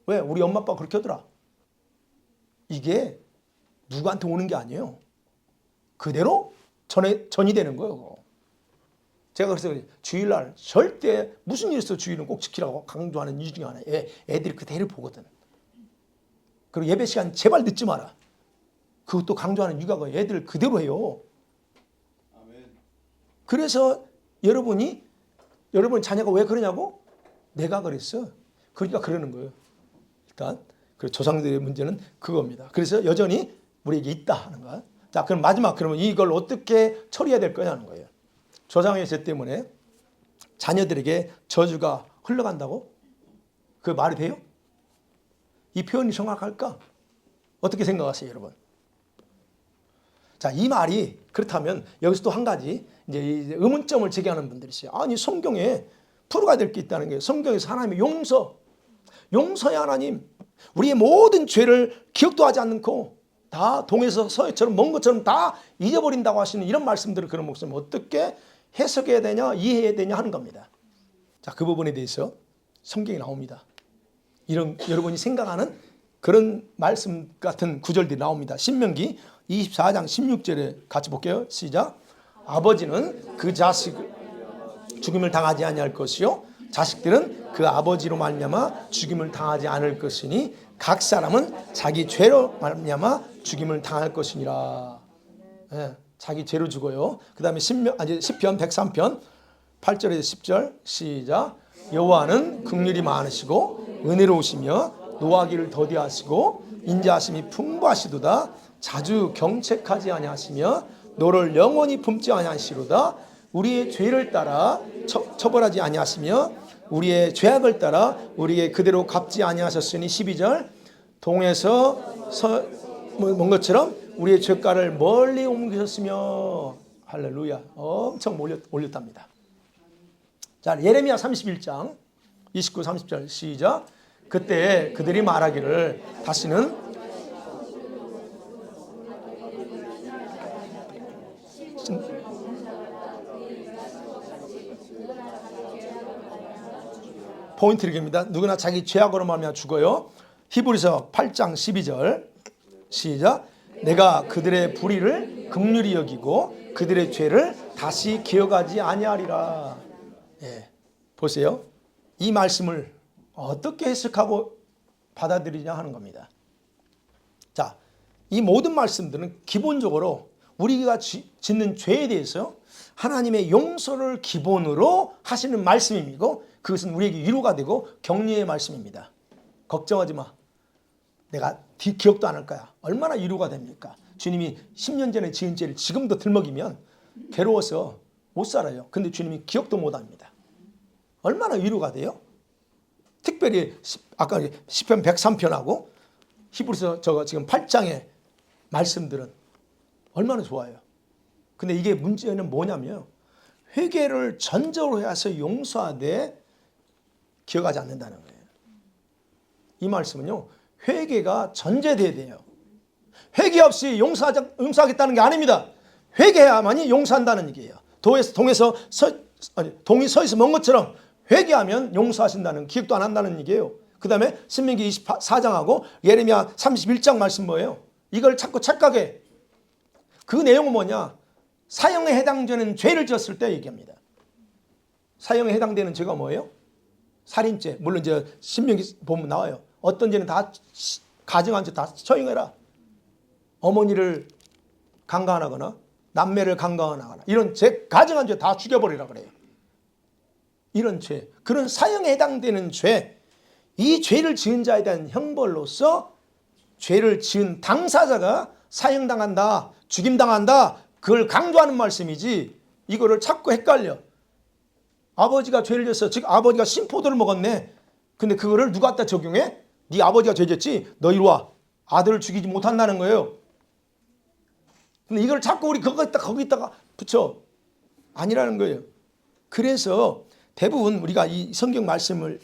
왜? 우리 엄마 아빠가 그렇게 하더라. 이게 누구한테 오는 게 아니에요. 그대로 전이 되는 거예요. 제가 그래서 주일날 절대 무슨 일 있어 주일은 꼭 지키라고 강조하는 이유 중에 하나. 애들이 그대로 보거든. 그리고 예배 시간 제발 늦지 마라. 그것도 강조하는 이유가 애들 그대로 해요. 그래서 여러분 자녀가 왜 그러냐고? 내가 그랬어. 그러니까 그러는 거예요. 일단 그 조상들의 문제는 그겁니다. 그래서 여전히 우리에게 있다 하는 거야. 자, 그럼 마지막 그러면 이걸 어떻게 처리해야 될 거냐는 거예요. 조상의 죄 때문에 자녀들에게 저주가 흘러간다고? 그 말이 돼요? 이 표현이 정확할까? 어떻게 생각하세요, 여러분? 자, 이 말이 그렇다면 여기서 또 한 가지 이제 의문점을 제기하는 분들이 있어요. 아니, 성경에 풀어가야 될 게 있다는 게 성경에서 하나님의 용서의 하나님, 우리의 모든 죄를 기억도 하지 않고 다 동에서 서해처럼 먼 것처럼 다 잊어버린다고 하시는 이런 말씀들을 그런 목사님 어떻게 해석해야 되냐, 이해해야 되냐 하는 겁니다. 자, 그 부분에 대해서 성경이 나옵니다. 이런 여러분이 생각하는 그런 말씀 같은 구절들이 나옵니다. 신명기 24장 16절에 같이 볼게요. 시작. 아버지는 그 자식을 죽임을 당하지 아니할 것이요 자식들은 그 아버지로 말미암아 죽임을 당하지 않을 것이니 각 사람은 자기 죄로 말미암아 죽임을 당할 것이니라. 예, 자기 죄로 죽어요. 그 다음에 시편 103편 8절에서 10절 시작. 여호와는 긍휼이 많으시고 은혜로우시며 노하기를 더디하시고 인자하심이 풍부하시도다. 자주 경책하지 아니하시며 너를 영원히 품지 아니하시로다. 우리의 죄를 따라 처벌하지 아니하시며 우리의 죄악을 따라 우리의 그대로 갚지 아니하셨으니 12절 동에서 먼 것처럼 우리의 죄가를 멀리 옮기셨으며 할렐루야. 엄청 올렸답니다. 자, 예레미야 31장 29, 30절 시작. 그때 그들이 말하기를 다시는 포인트를 깁니다. 누구나 자기 죄악으로 말미암아 죽어요. 히브리서 8장 12절 시작. 내가 그들의 불의를 긍휼히 여기고 그들의 죄를 다시 기억하지 아니하리라. 예, 보세요. 이 말씀을 어떻게 해석하고 받아들이냐 하는 겁니다. 자, 이 모든 말씀들은 기본적으로 우리가 짓는 죄에 대해서 하나님의 용서를 기본으로 하시는 말씀이고 그것은 우리에게 위로가 되고 격려의 말씀입니다. 걱정하지 마. 내가 기억도 안 할 거야. 얼마나 위로가 됩니까? 주님이 10년 전에 지은 죄를 지금도 들먹이면 괴로워서 못 살아요. 근데 주님이 기억도 못 합니다. 얼마나 위로가 돼요? 특별히 아까 시편 103편하고 히브리서 지금 8장의 말씀들은 얼마나 좋아요. 근데 이게 문제는 뭐냐면 회개를 전적으로 해서 용서하되 기억하지 않는다는 거예요. 이 말씀은요. 회개가 전제돼야 돼요. 회개 없이 용서하겠다는 게 아닙니다. 회개해야만이 용서한다는 얘기예요. 동이 서에서 먼 것처럼 회개하면 용서하신다는, 기억도 안 한다는 얘기예요. 그 다음에 신명기 24장하고 예레미야 31장 말씀 뭐예요? 이걸 자꾸 착각해. 그 내용은 뭐냐? 사형에 해당되는 죄를 지었을 때 얘기합니다. 사형에 해당되는 죄가 뭐예요? 살인죄. 물론 이제 신명기 보면 나와요. 어떤 죄는 다 가증한 죄 다 처형해라. 어머니를 강간하거나 남매를 강간하거나 이런 죄, 가증한 죄 다 죽여버리라 그래요. 이런 죄, 그런 사형에 해당되는 죄, 이 죄를 지은 자에 대한 형벌로서 죄를 지은 당사자가 사형당한다, 죽임당한다, 그걸 강조하는 말씀이지 이거를 자꾸 헷갈려. 아버지가 죄를 졌어. 즉 아버지가 심포도를 먹었네. 근데 그거를 누가 갖다 적용해? 네 아버지가 죄 졌지. 너 이리 와. 아들을 죽이지 못한다는 거예요. 근데 이걸 자꾸 우리 거기다가 붙여. 아니라는 거예요. 그래서 대부분 우리가 이 성경 말씀을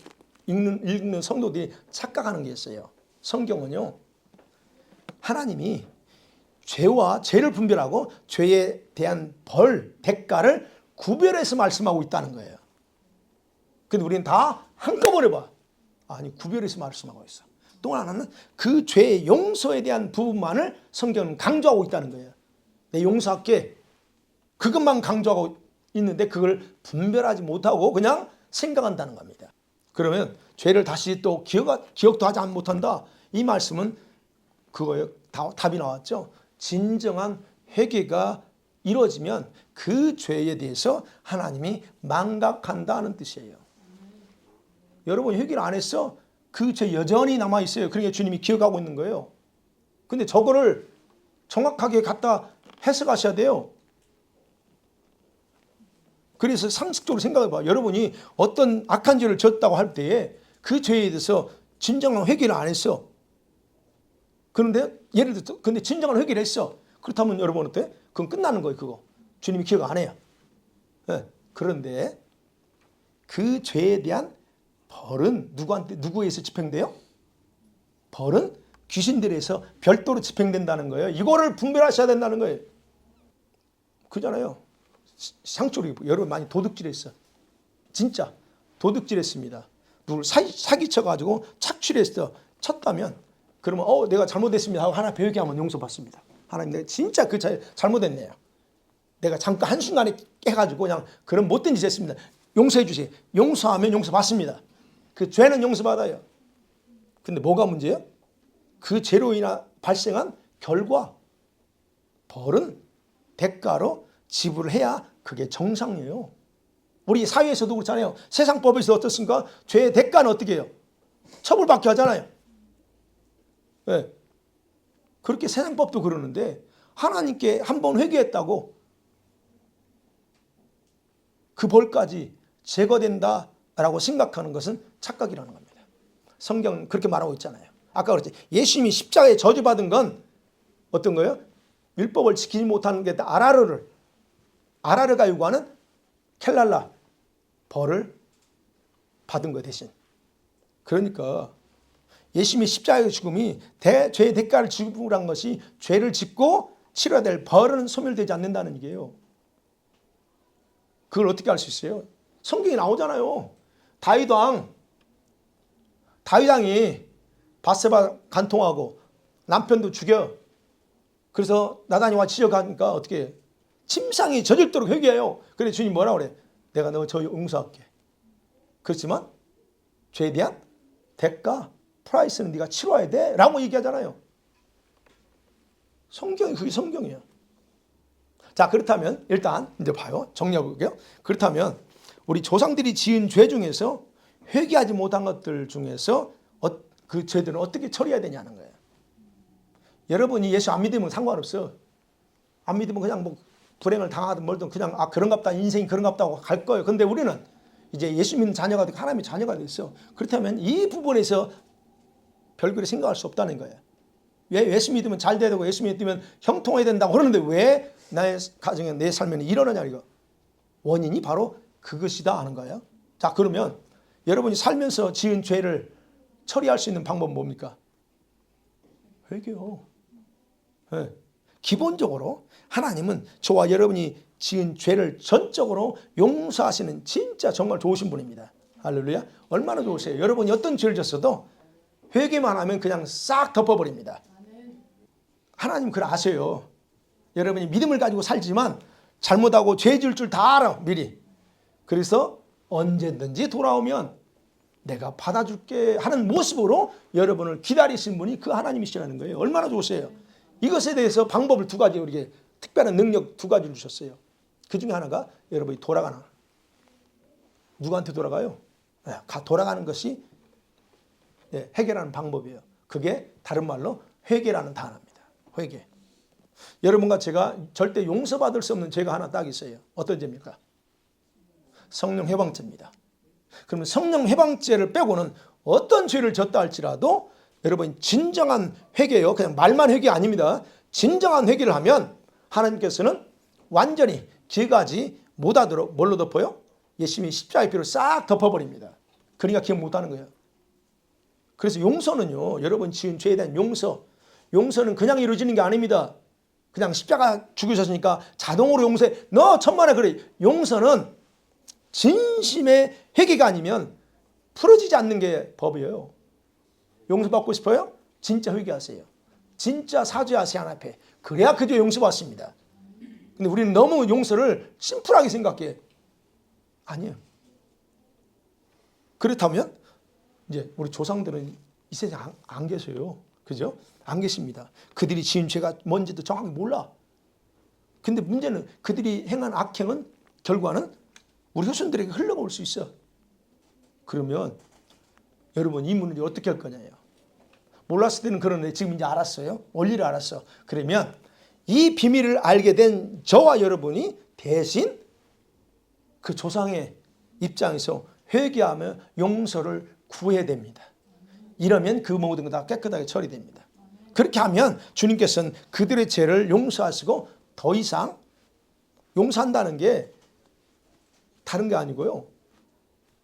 읽는 성도들이 착각하는 게 있어요. 성경은요, 하나님이 죄와 죄를 분별하고 죄에 대한 벌, 대가를 구별해서 말씀하고 있다는 거예요. 근데 우리는 다 한꺼번에 봐. 아니, 구별해서 말씀하고 있어. 또 하나는 그 죄의 용서에 대한 부분만을 성경은 강조하고 있다는 거예요. 내 용서할게. 그것만 강조하고 있는데 그걸 분별하지 못하고 그냥 생각한다는 겁니다. 그러면 죄를 다시 또 기억도 하지 못한다. 이 말씀은 그거예요. 답이 나왔죠. 진정한 회개가 이루어지면 그 죄에 대해서 하나님이 망각한다는 뜻이에요. 여러분 회개를 안 했어? 그 죄 여전히 남아있어요. 그러니까 주님이 기억하고 있는 거예요. 근데 저거를 정확하게 갖다 해석하셔야 돼요. 그래서 상식적으로 생각해봐. 여러분이 어떤 악한 죄를 졌다고 할 때에 그 죄에 대해서 진정한 회개를 안 했어. 그런데 예를 들어서 근데 진정한 회개를 했어. 그렇다면 여러분 어때? 그건 끝나는 거예요. 그거. 주님이 기억 안 해요. 네. 그런데 그 죄에 대한 벌은 누구에서 집행돼요? 벌은 귀신들에서 별도로 집행된다는 거예요. 이거를 분별하셔야 된다는 거예요. 그잖아요. 상적으로 여러분 많이 도둑질했어. 진짜 도둑질했습니다. 누굴 사기쳐가지고 착취했어. 쳤다면 그러면 내가 잘못했습니다 하고 하나 배우게 하면 용서받습니다. 하나님 내가 진짜 그 잘못했네요. 내가 잠깐 한순간에 깨가지고 그냥 그런 못된 짓 했습니다. 용서해 주세요. 용서하면 용서받습니다. 그 죄는 용서받아요. 근데 뭐가 문제예요? 그 죄로 인해 발생한 결과 벌은 대가로 지불을 해야 그게 정상이에요. 우리 사회에서도 그렇잖아요. 세상 법에서 어떻습니까? 죄의 대가는 어떻게 해요? 처벌받게 하잖아요. 네. 그렇게 세상 법도 그러는데 하나님께 한 번 회개했다고 그 벌까지 제거된다라고 생각하는 것은 착각이라는 겁니다. 성경은 그렇게 말하고 있잖아요. 아까 그랬지. 예수님이 십자가에 저주받은 건 어떤 거예요? 율법을 지키지 못하는 게 아라르가 요구하는 켈랄라 벌을 받은 거 대신. 그러니까 예수님의 십자가의 죽음이 죄의 대가를 지불한 것이 죄를 짓고 치러야 될 벌은 소멸되지 않는다는 얘기예요. 그걸 어떻게 알 수 있어요? 성경에 나오잖아요. 다윗왕이 밧세바 간통하고 남편도 죽여. 그래서 나단이와 지적하니까 어떻게 해요? 침상이 젖을도록 회개해요. 그래 주님 뭐라고 그래? 내가 너 저 용서할게. 그렇지만 죄에 대한 대가, 프라이스는 네가 치러야 돼 라고 얘기하잖아요. 그게 성경이에요. 자, 그렇다면 일단 이제 봐요. 정리해 볼게요. 그렇다면 우리 조상들이 지은 죄 중에서 회개하지 못한 것들 중에서 그 죄들은 어떻게 처리해야 되냐는 거예요. 여러분이 예수 안 믿으면 상관없어. 안 믿으면 그냥 뭐 불행을 당하든 뭘든 그냥 그런갑다 인생이 그런갑다 하고 갈 거예요. 근데 우리는 이제 예수 믿는 자녀가 되고 하나님의 자녀가 됐어. 그렇다면 이 부분에서 별거리 생각할 수 없다는 거예요. 왜 예수 믿으면 잘 되고 예수 믿으면 형통해야 된다고 그러는데 왜 나의 가정에 내 삶에는 이러느냐 이거. 원인이 바로 그것이다 하는 거예요. 자, 그러면 여러분이 살면서 지은 죄를 처리할 수 있는 방법은 뭡니까? 회개요. 네. 기본적으로 하나님은 저와 여러분이 지은 죄를 전적으로 용서하시는 진짜 정말 좋으신 분입니다. 할렐루야. 얼마나 좋으세요. 여러분이 어떤 죄를 졌어도 회개만 하면 그냥 싹 덮어버립니다. 하나님 그걸 아세요. 여러분이 믿음을 가지고 살지만 잘못하고 죄 지을 줄 다 알아 미리. 그래서 언제든지 돌아오면 내가 받아줄게 하는 모습으로 여러분을 기다리신 분이 그 하나님이시라는 거예요. 얼마나 좋으세요. 이것에 대해서 방법을 두 가지, 우리에게 특별한 능력 두 가지를 주셨어요. 그 중에 하나가 여러분이 돌아가는, 누구한테 돌아가요? 돌아가는 것이 해결하는 방법이에요. 그게 다른 말로 회개라는 단어입니다. 회개. 여러분과 제가 절대 용서받을 수 없는 죄가 하나 딱 있어요. 어떤 죄입니까? 성령 해방죄입니다. 그러면 성령 해방죄를 빼고는 어떤 죄를 졌다 할지라도 여러분 진정한 회개요. 그냥 말만 회개 아닙니다. 진정한 회개를 하면 하나님께서는 완전히 기회까지 못하도록 뭘로 덮어요? 예수님이 십자가의 피로 싹 덮어버립니다. 그러니까 기억 못하는 거예요. 그래서 용서는요. 여러분 지은 죄에 대한 용서는 그냥 이루어지는 게 아닙니다. 그냥 십자가 죽으셨으니까 자동으로 용서해. 너 천만에 그래. 용서는 진심의 회개가 아니면 풀어지지 않는 게 법이에요. 용서받고 싶어요? 진짜 회개하세요. 진짜 사죄하세요 하나님 앞에. 그래야 그저 용서받습니다. 근데 우리는 너무 용서를 심플하게 생각해. 아니에요. 그렇다면 이제 우리 조상들은 이 세상 안 계세요. 그죠? 안 계십니다. 그들이 지은 죄가 뭔지도 정확히 몰라. 근데 문제는 그들이 행한 악행은 결과는 우리 후손들에게 흘러올 수 있어. 그러면 여러분 이 문을 어떻게 할 거냐요. 몰랐을 때는 그러는데 지금 이제 알았어요. 원리를 알았어. 그러면 이 비밀을 알게 된 저와 여러분이 대신 그 조상의 입장에서 회개하며 용서를 구해야 됩니다. 이러면 그 모든 것 다 깨끗하게 처리됩니다. 그렇게 하면 주님께서는 그들의 죄를 용서하시고 더 이상 용서한다는 게 다른 게 아니고요.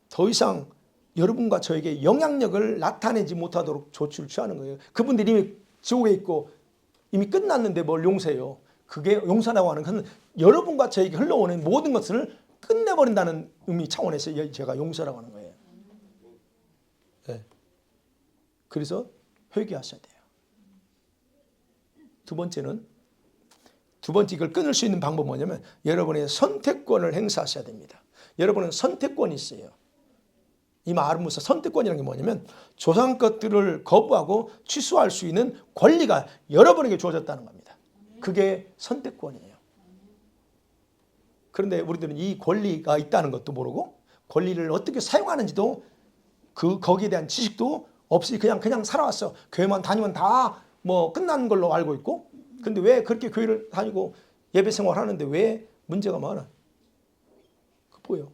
더 이상 여러분과 저에게 영향력을 나타내지 못하도록 조치를 취하는 거예요. 그분들이 이미 지옥에 있고 이미 끝났는데 뭘 용서해요. 그게 용서라고 하는 것은 여러분과 저에게 흘러오는 모든 것을 끝내버린다는 의미 차원에서 제가 용서라고 하는 거예요. 네. 그래서 회개하셔야 돼요. 두 번째 이걸 끊을 수 있는 방법은 뭐냐면 여러분의 선택권을 행사하셔야 됩니다. 여러분은 선택권이 있어요. 이 말은 무슨 선택권이라는 게 뭐냐면 조상 것들을 거부하고 취소할 수 있는 권리가 여러분에게 주어졌다는 겁니다. 그게 선택권이에요. 그런데 우리들은 이 권리가 있다는 것도 모르고 권리를 어떻게 사용하는지도 거기에 대한 지식도 없이 그냥 살아왔어. 교회만 다니면 다 뭐 끝난 걸로 알고 있고 근데 왜 그렇게 교회를 다니고 예배 생활하는데 왜 문제가 많아? 그 뭐예요?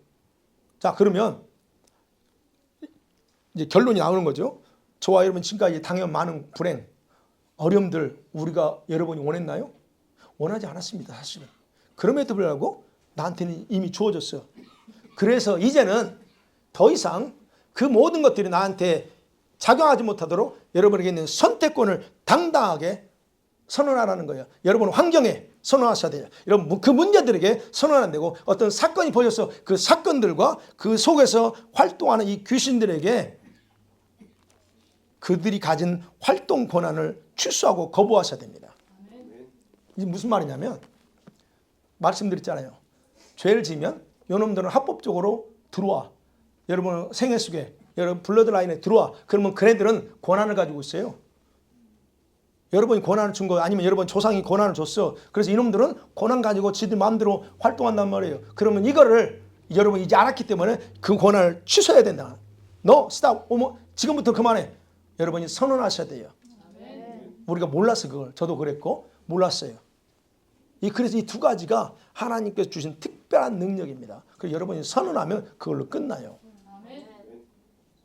자 그러면 이제 결론이 나오는 거죠. 저와 여러분 지금까지 당연 많은 불행, 어려움들 우리가 여러분이 원했나요? 원하지 않았습니다. 사실은. 그럼에도 불구하고 나한테는 이미 주어졌어요. 그래서 이제는 더 이상 그 모든 것들이 나한테 작용하지 못하도록 여러분에게 있는 선택권을 당당하게 선언하라는 거예요. 여러분 환경에 선언하셔야 돼요. 여러분 그 문제들에게 선언 안 되고 어떤 사건이 벌어져서 그 사건들과 그 속에서 활동하는 이 귀신들에게 그들이 가진 활동 권한을 취소하고 거부하셔야 됩니다. 이게 무슨 말이냐면 말씀드렸잖아요. 죄를 지으면 요놈들은 합법적으로 들어와. 여러분 생애 속에 여러분 블러드라인에 들어와. 그러면 그네들은 권한을 가지고 있어요. 여러분이 권한을 준 거 아니면 여러분 조상이 권한을 줬어. 그래서 이놈들은 권한 가지고 지들 마음대로 활동한단 말이에요. 그러면 이거를 여러분 이제 알았기 때문에 그 권한을 취소해야 된다. 너 스탑. 지금부터 그만해. 여러분이 선언하셔야 돼요. 우리가 몰라서 그걸 저도 그랬고 몰랐어요. 그래서 이 두 가지가 하나님께서 주신 특별한 능력입니다. 그래서 여러분이 선언하면 그걸로 끝나요.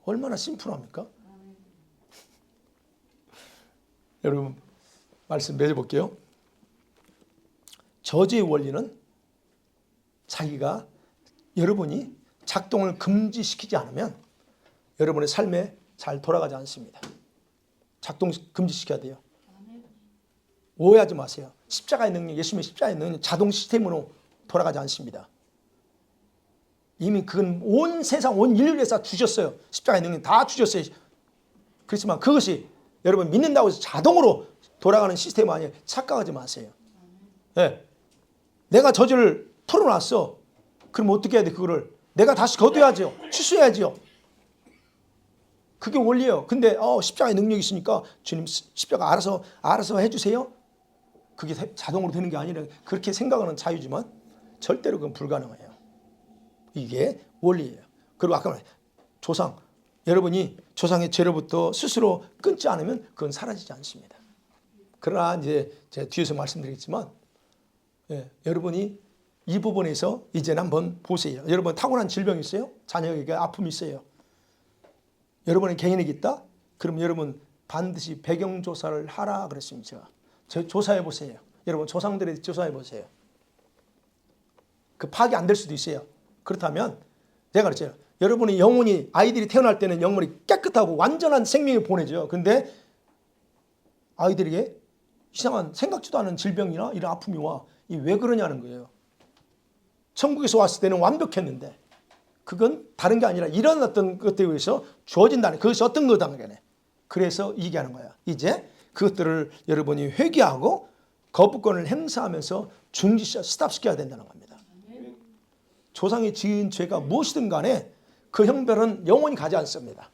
얼마나 심플합니까? 여러분 말씀 맺어볼게요. 저주의 원리는 자기가 여러분이 작동을 금지시키지 않으면 여러분의 삶에 잘 돌아가지 않습니다. 작동 금지시켜야 돼요. 오해하지 마세요. 십자가의 능력, 예수님의 십자가의 능력 자동 시스템으로 돌아가지 않습니다. 이미 그건 온 세상, 온 인류에서 주셨어요. 십자가의 능력 다 주셨어요. 그렇지만 그것이 여러분 믿는다고 해서 자동으로 돌아가는 시스템 아니에요. 착각하지 마세요. 네. 내가 저주를 풀어놨어. 그럼 어떻게 해야 돼? 그거를 내가 다시 거둬야죠. 취소해야죠. 그게 원리예요. 근데 십자가의 능력이 있으니까 주님 십자가 알아서 해주세요. 그게 자동으로 되는 게 아니라 그렇게 생각하는 자유지만 절대로 그건 불가능해요. 이게 원리예요. 그리고 아까 말한 조상, 여러분이 조상의 죄로부터 스스로 끊지 않으면 그건 사라지지 않습니다. 그러나 이제 제가 뒤에서 말씀드리겠지만 여러분이 이 부분에서 이제는 한번 보세요. 여러분 타고난 질병이 있어요? 자녀에게 아픔이 있어요. 여러분의 개인에게 있다? 그럼 여러분 반드시 배경조사를 하라 그랬습니다. 제가 조사해 보세요. 여러분 조상들에 조사해 보세요. 그 파악이 안 될 수도 있어요. 그렇다면 제가 그랬죠. 여러분이 영혼이 아이들이 태어날 때는 영혼이 깨끗하고 완전한 생명이 보내죠. 그런데 아이들에게 이상한 생각지도 않은 질병이나 이런 아픔이 와. 이 왜 그러냐는 거예요. 천국에서 왔을 때는 완벽했는데 그건 다른 게 아니라 이런 어떤 것들에 의해서 주어진다는 그것이 어떤 거다. 그래서 얘기하는 거야. 이제 그것들을 여러분이 회개하고 거부권을 행사하면서 중지시켜 스탑시켜야 된다는 겁니다. 조상이 지은 죄가 무엇이든 간에 그 형벌은 영원히 가지 않습니다.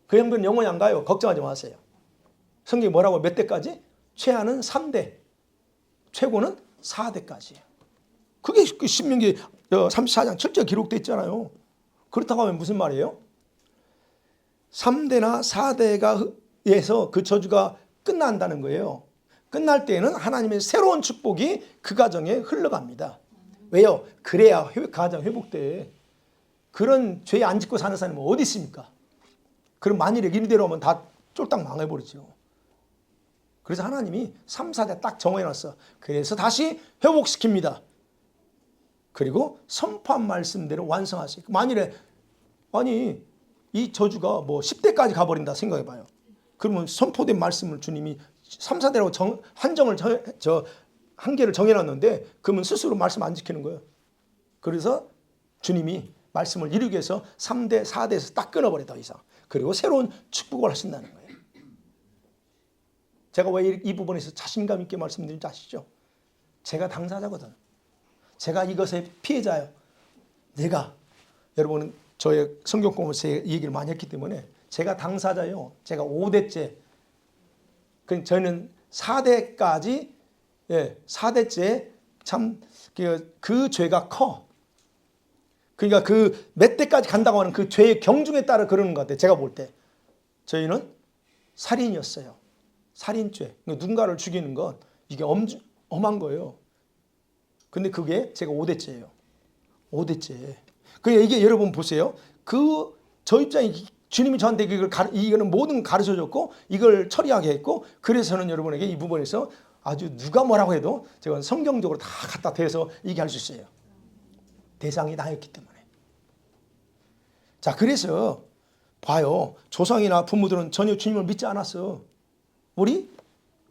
그 형벌은 영원히 안 가요. 걱정하지 마세요. 성경이 뭐라고 몇 대까지? 최하는 3대, 최고는 4대까지예요. 그게 그 신명기 34장 7절 기록되어 있잖아요. 그렇다고 하면 무슨 말이에요? 3대나 4대가에서 그 저주가 끝난다는 거예요. 끝날 때에는 하나님의 새로운 축복이 그 가정에 흘러갑니다. 왜요? 그래야 가정 회복돼. 그런 죄 안 짓고 사는 사람은 어디 있습니까? 그럼 만일에 이대로 하면 다 쫄딱 망해버리죠. 그래서 하나님이 3, 4대 딱 정해놨어. 그래서 다시 회복시킵니다. 그리고 선포한 말씀대로 완성하세요. 만일에 아니 이 저주가 뭐 10대까지 가버린다 생각해봐요. 그러면 선포된 말씀을 주님이 3, 4대라고 한계를 정해놨는데 그러면 스스로 말씀 안 지키는 거예요. 그래서 주님이 말씀을 이루기 위해서 3대, 4대에서 딱 끊어버려 더 이상. 그리고 새로운 축복을 하신다는 거예요. 제가 왜 이 부분에서 자신감 있게 말씀드리는지 아시죠? 제가 당사자거든. 제가 이것의 피해자예요. 여러분은 저의 성경 공부에서 얘기를 많이 했기 때문에 제가 당사자예요. 제가 5대째. 저희는 4대까지 4대째 참 그 죄가 커. 그러니까 그 몇 대까지 간다고 하는 그 죄의 경중에 따라 그러는 것 같아요. 제가 볼 때. 저희는 살인이었어요. 살인죄. 누군가를 죽이는 건 이게 엄한 거예요. 근데 그게 제가 5대째예요. 5대째. 그러니까 이게 여러분 보세요. 저 입장에 주님이 저한테 이거는 모든 가르쳐 줬고 이걸 처리하게 했고 그래서는 여러분에게 이 부분에서 아주 누가 뭐라고 해도 제가 성경적으로 다 갖다 대서 얘기할 수 있어요. 대상이 나였기 때문에. 자, 그래서 봐요. 조상이나 부모들은 전혀 주님을 믿지 않았어. 우리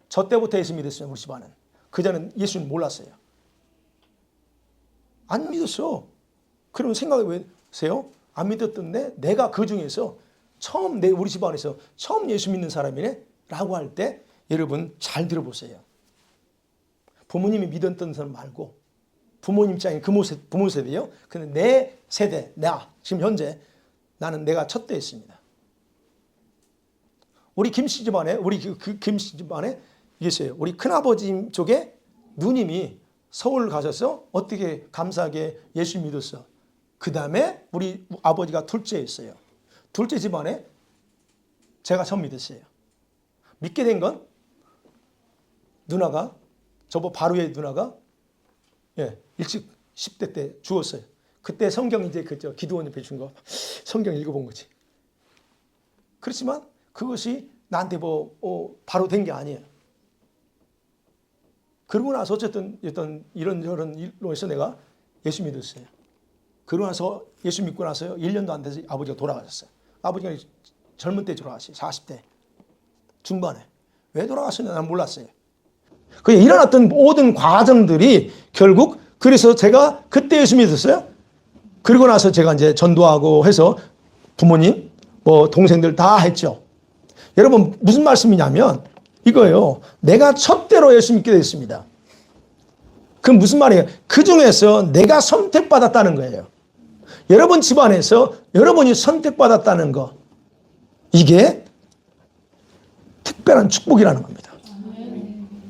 저 때부터 예수 믿었어요. 우리 집안은. 그전엔 예수님 몰랐어요. 안 믿었어. 그러면 생각해 보세요. 안 믿었던데 내가 그 중에서 우리 집안에서 처음 예수 믿는 사람이네? 라고 할 때 여러분 잘 들어보세요. 부모님이 믿었던 사람 말고 부모님 입장에 부모 세대예요. 근데 내 세대, 지금 현재 나는 내가 첫 대였습니다. 우리 김씨 집안에 김씨 집안에 있어요. 우리 큰아버지 쪽에 누님이 서울 가셔서 어떻게 감사하게 예수 믿었어. 그 다음에 우리 아버지가 둘째였어요. 둘째 집안에 제가 처음 믿었어요. 믿게 된 건 누나가 저보 바로 위에 누나가 일찍 10대 때 죽었어요. 그때 성경 이제 기도원 옆에 준 거 성경 읽어본 거지. 그렇지만 그것이 나한테 바로 된 게 아니에요. 그러고 나서 어쨌든 이런저런 일로 해서 내가 예수 믿었어요. 그러고 나서 예수 믿고 나서요. 1년도 안 돼서 아버지가 돌아가셨어요. 아버지가 젊은 때 돌아가셨어요. 40대 중반에. 왜 돌아가셨는지 난 몰랐어요. 이런 어떤 모든 과정들이 결국 그래서 제가 그때 예수 믿었어요. 그리고 나서 제가 이제 전도하고 해서 부모님, 동생들 다 했죠. 여러분 무슨 말씀이냐면 이거예요. 내가 첫대로 예수 믿게 됐습니다. 그럼 무슨 말이에요? 그 중에서 내가 선택받았다는 거예요. 여러분 집안에서 여러분이 선택받았다는 거. 이게 특별한 축복이라는 겁니다.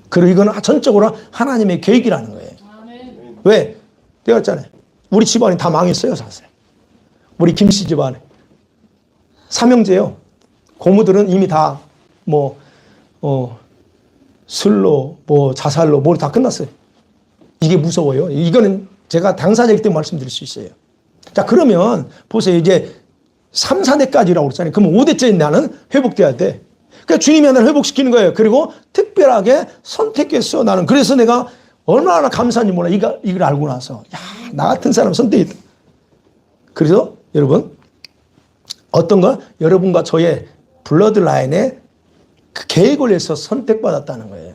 그리고 이거는 전적으로 하나님의 계획이라는 거예요. 왜? 내가 했잖아요. 우리 집안이 다 망했어요, 사실. 우리 김씨 집안에. 삼형제요. 고모들은 이미 다 술로 자살로 다 끝났어요. 이게 무서워요. 이거는 제가 당사자이기 때문에 말씀드릴 수 있어요. 자, 그러면 보세요. 이제 3, 4대까지라고 그랬잖아요. 그러면 5대째 나는 회복돼야 돼. 그러니까 주님이 나를 회복시키는 거예요. 그리고 특별하게 선택했어, 나는. 그래서 내가 얼마나 감사한지 몰라. 이걸 알고 나서. 야, 나 같은 사람 선택했다. 그래서 여러분, 어떤 거? 여러분과 저의 블러드라인에 그 계획을 해서 선택받았다는 거예요.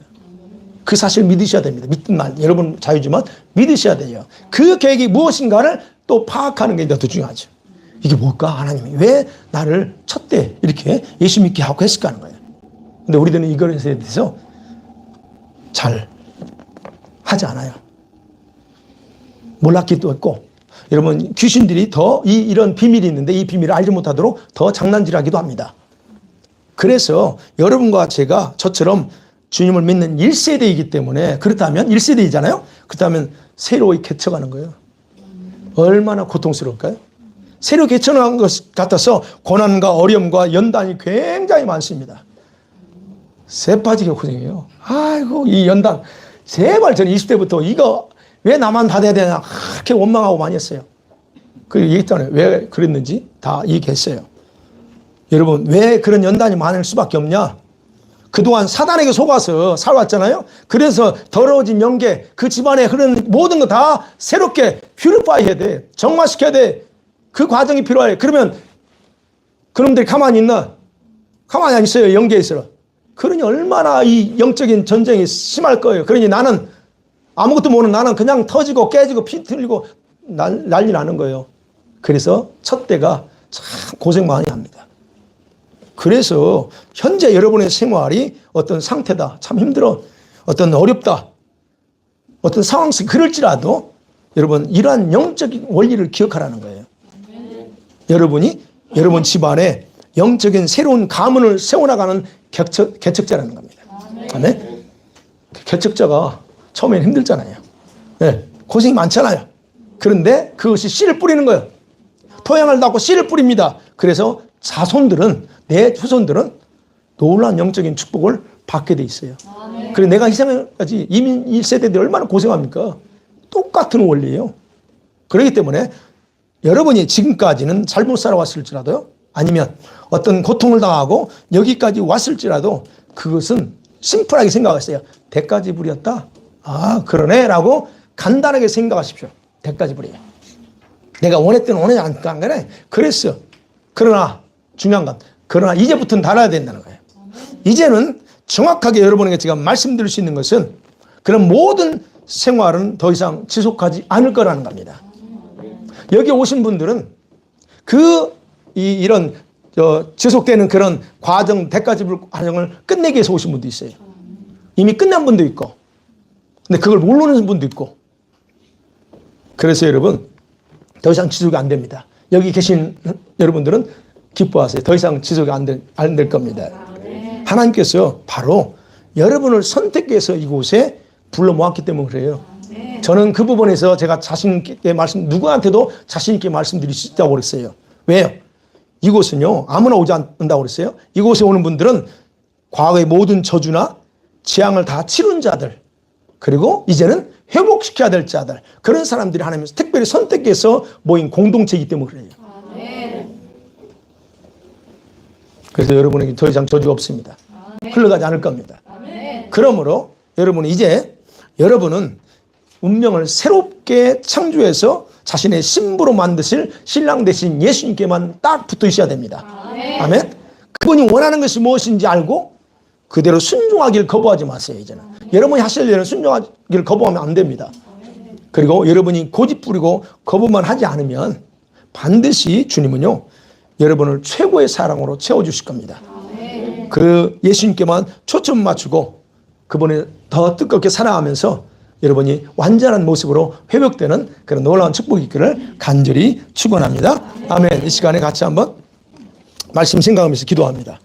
그 사실 믿으셔야 됩니다. 믿든 말, 여러분 자유지만 믿으셔야 돼요. 그 계획이 무엇인가를 또 파악하는 게 더 중요하죠. 이게 뭘까? 하나님이 왜 나를 쳤대? 이렇게 예수 믿게 하고 했을까 하는 거예요. 근데 우리들은 이거에 대해서 잘 하지 않아요. 몰랐기도 했고, 여러분 귀신들이 더 이런 비밀이 있는데 이 비밀을 알지 못하도록 더 장난질하기도 합니다. 그래서 여러분과 제가 저처럼 주님을 믿는 1세대이기 때문에, 그렇다면 1세대이잖아요. 그렇다면 새로 개척하는 거예요. 얼마나 고통스러울까요? 새로 개척한 것 같아서 고난과 어려움과 연단이 굉장히 많습니다. 새 빠지게 고생해요. 아이고, 이 연단. 제발 저는 20대부터 이거 왜 나만 받아야 되나 그렇게 원망하고 많이 했어요. 그 얘기했잖아요. 왜 그랬는지 다 얘기했어요. 여러분, 왜 그런 연단이 많을 수밖에 없냐? 그동안 사단에게 속아서 살아왔잖아요. 그래서 더러워진 영계, 그 집안에 흐르는 모든 거 다 새롭게 퓨리파이 해야 돼. 정화시켜야 돼. 그 과정이 필요해. 그러면 그놈들이 가만히 있나? 가만히 안 있어요. 영계에 있어요. 그러니 얼마나 이 영적인 전쟁이 심할 거예요. 그러니 나는 아무것도 모르는 나는 그냥 터지고 깨지고 피 틀리고 난리 나는 거예요. 그래서 첫 때가 참 고생 많이 합니다. 그래서 현재 여러분의 생활이 어떤 상태다, 참 힘들어, 어떤 어렵다, 어떤 상황 속에 그럴지라도 여러분 이러한 영적인 원리를 기억하라는 거예요. 여러분이 여러분 집안에 영적인 새로운 가문을 세워나가는 개척자라는 겁니다. 아멘. 개척자가 처음에는 힘들잖아요. 네, 고생이 많잖아요. 그런데 그것이 씨를 뿌리는 거예요. 토양을 닦고 씨를 뿌립니다. 그래서 자손들은, 내 후손들은 놀라운 영적인 축복을 받게 돼 있어요. 그래서 내가 희생까지 이민 1세대들이 얼마나 고생합니까? 똑같은 원리예요. 그렇기 때문에 여러분이 지금까지는 잘못 살아왔을지라도요, 아니면 어떤 고통을 당하고 여기까지 왔을지라도 그것은 심플하게 생각하세요. 대가지 부렸다? 아, 그러네? 라고 간단하게 생각하십시오. 대가지 부려. 내가 원했든 원하지 않던 거네. 그랬어. 그러나 중요한 건, 그러나 이제부터는 달아야 된다는 거예요. 이제는 정확하게 여러분에게 제가 말씀드릴 수 있는 것은 그런 모든 생활은 더 이상 지속하지 않을 거라는 겁니다. 여기 오신 분들은 이런 지속되는 그런 과정, 대가지불 과정을 끝내기 위해서 오신 분도 있어요. 이미 끝난 분도 있고, 근데 그걸 모르는 분도 있고. 그래서 여러분, 더 이상 지속이 안 됩니다. 여기 계신 여러분들은 기뻐하세요. 더 이상 지속이 안 될 겁니다. 하나님께서 바로 여러분을 선택해서 이곳에 불러 모았기 때문에 그래요. 저는 그 부분에서 제가 자신 있게 누구한테도 자신 있게 말씀드릴 수 있다고 그랬어요. 왜요? 이곳은요, 아무나 오지 않는다고 그랬어요. 이곳에 오는 분들은 과거의 모든 저주나 재앙을 다 치른 자들, 그리고 이제는 회복시켜야 될 자들, 그런 사람들이 하나님께서 특별히 선택해서 모인 공동체이기 때문에 그래요. 그래서 여러분에게 더 이상 저주가 없습니다. 흘러가지 않을 겁니다. 그러므로 여러분은 이제 여러분은 운명을 새롭게 창조해서 자신의 신부로 만드실 신랑 되신 예수님께만 딱 붙어 있어야 됩니다. 아멘. 그분이 원하는 것이 무엇인지 알고 그대로 순종하기를 거부하지 마세요. 이제는 여러분이 하실 일은 순종하기를 거부하면 안 됩니다. 그리고 여러분이 고집 부리고 거부만 하지 않으면 반드시 주님은요, 여러분을 최고의 사랑으로 채워주실 겁니다. 그 예수님께만 초점 맞추고 그분을 더 뜨겁게 사랑하면서 여러분이 완전한 모습으로 회복되는 그런 놀라운 축복이 있기를 간절히 축원합니다. 아멘. 이 시간에 같이 한번 말씀 생각하면서 기도합니다.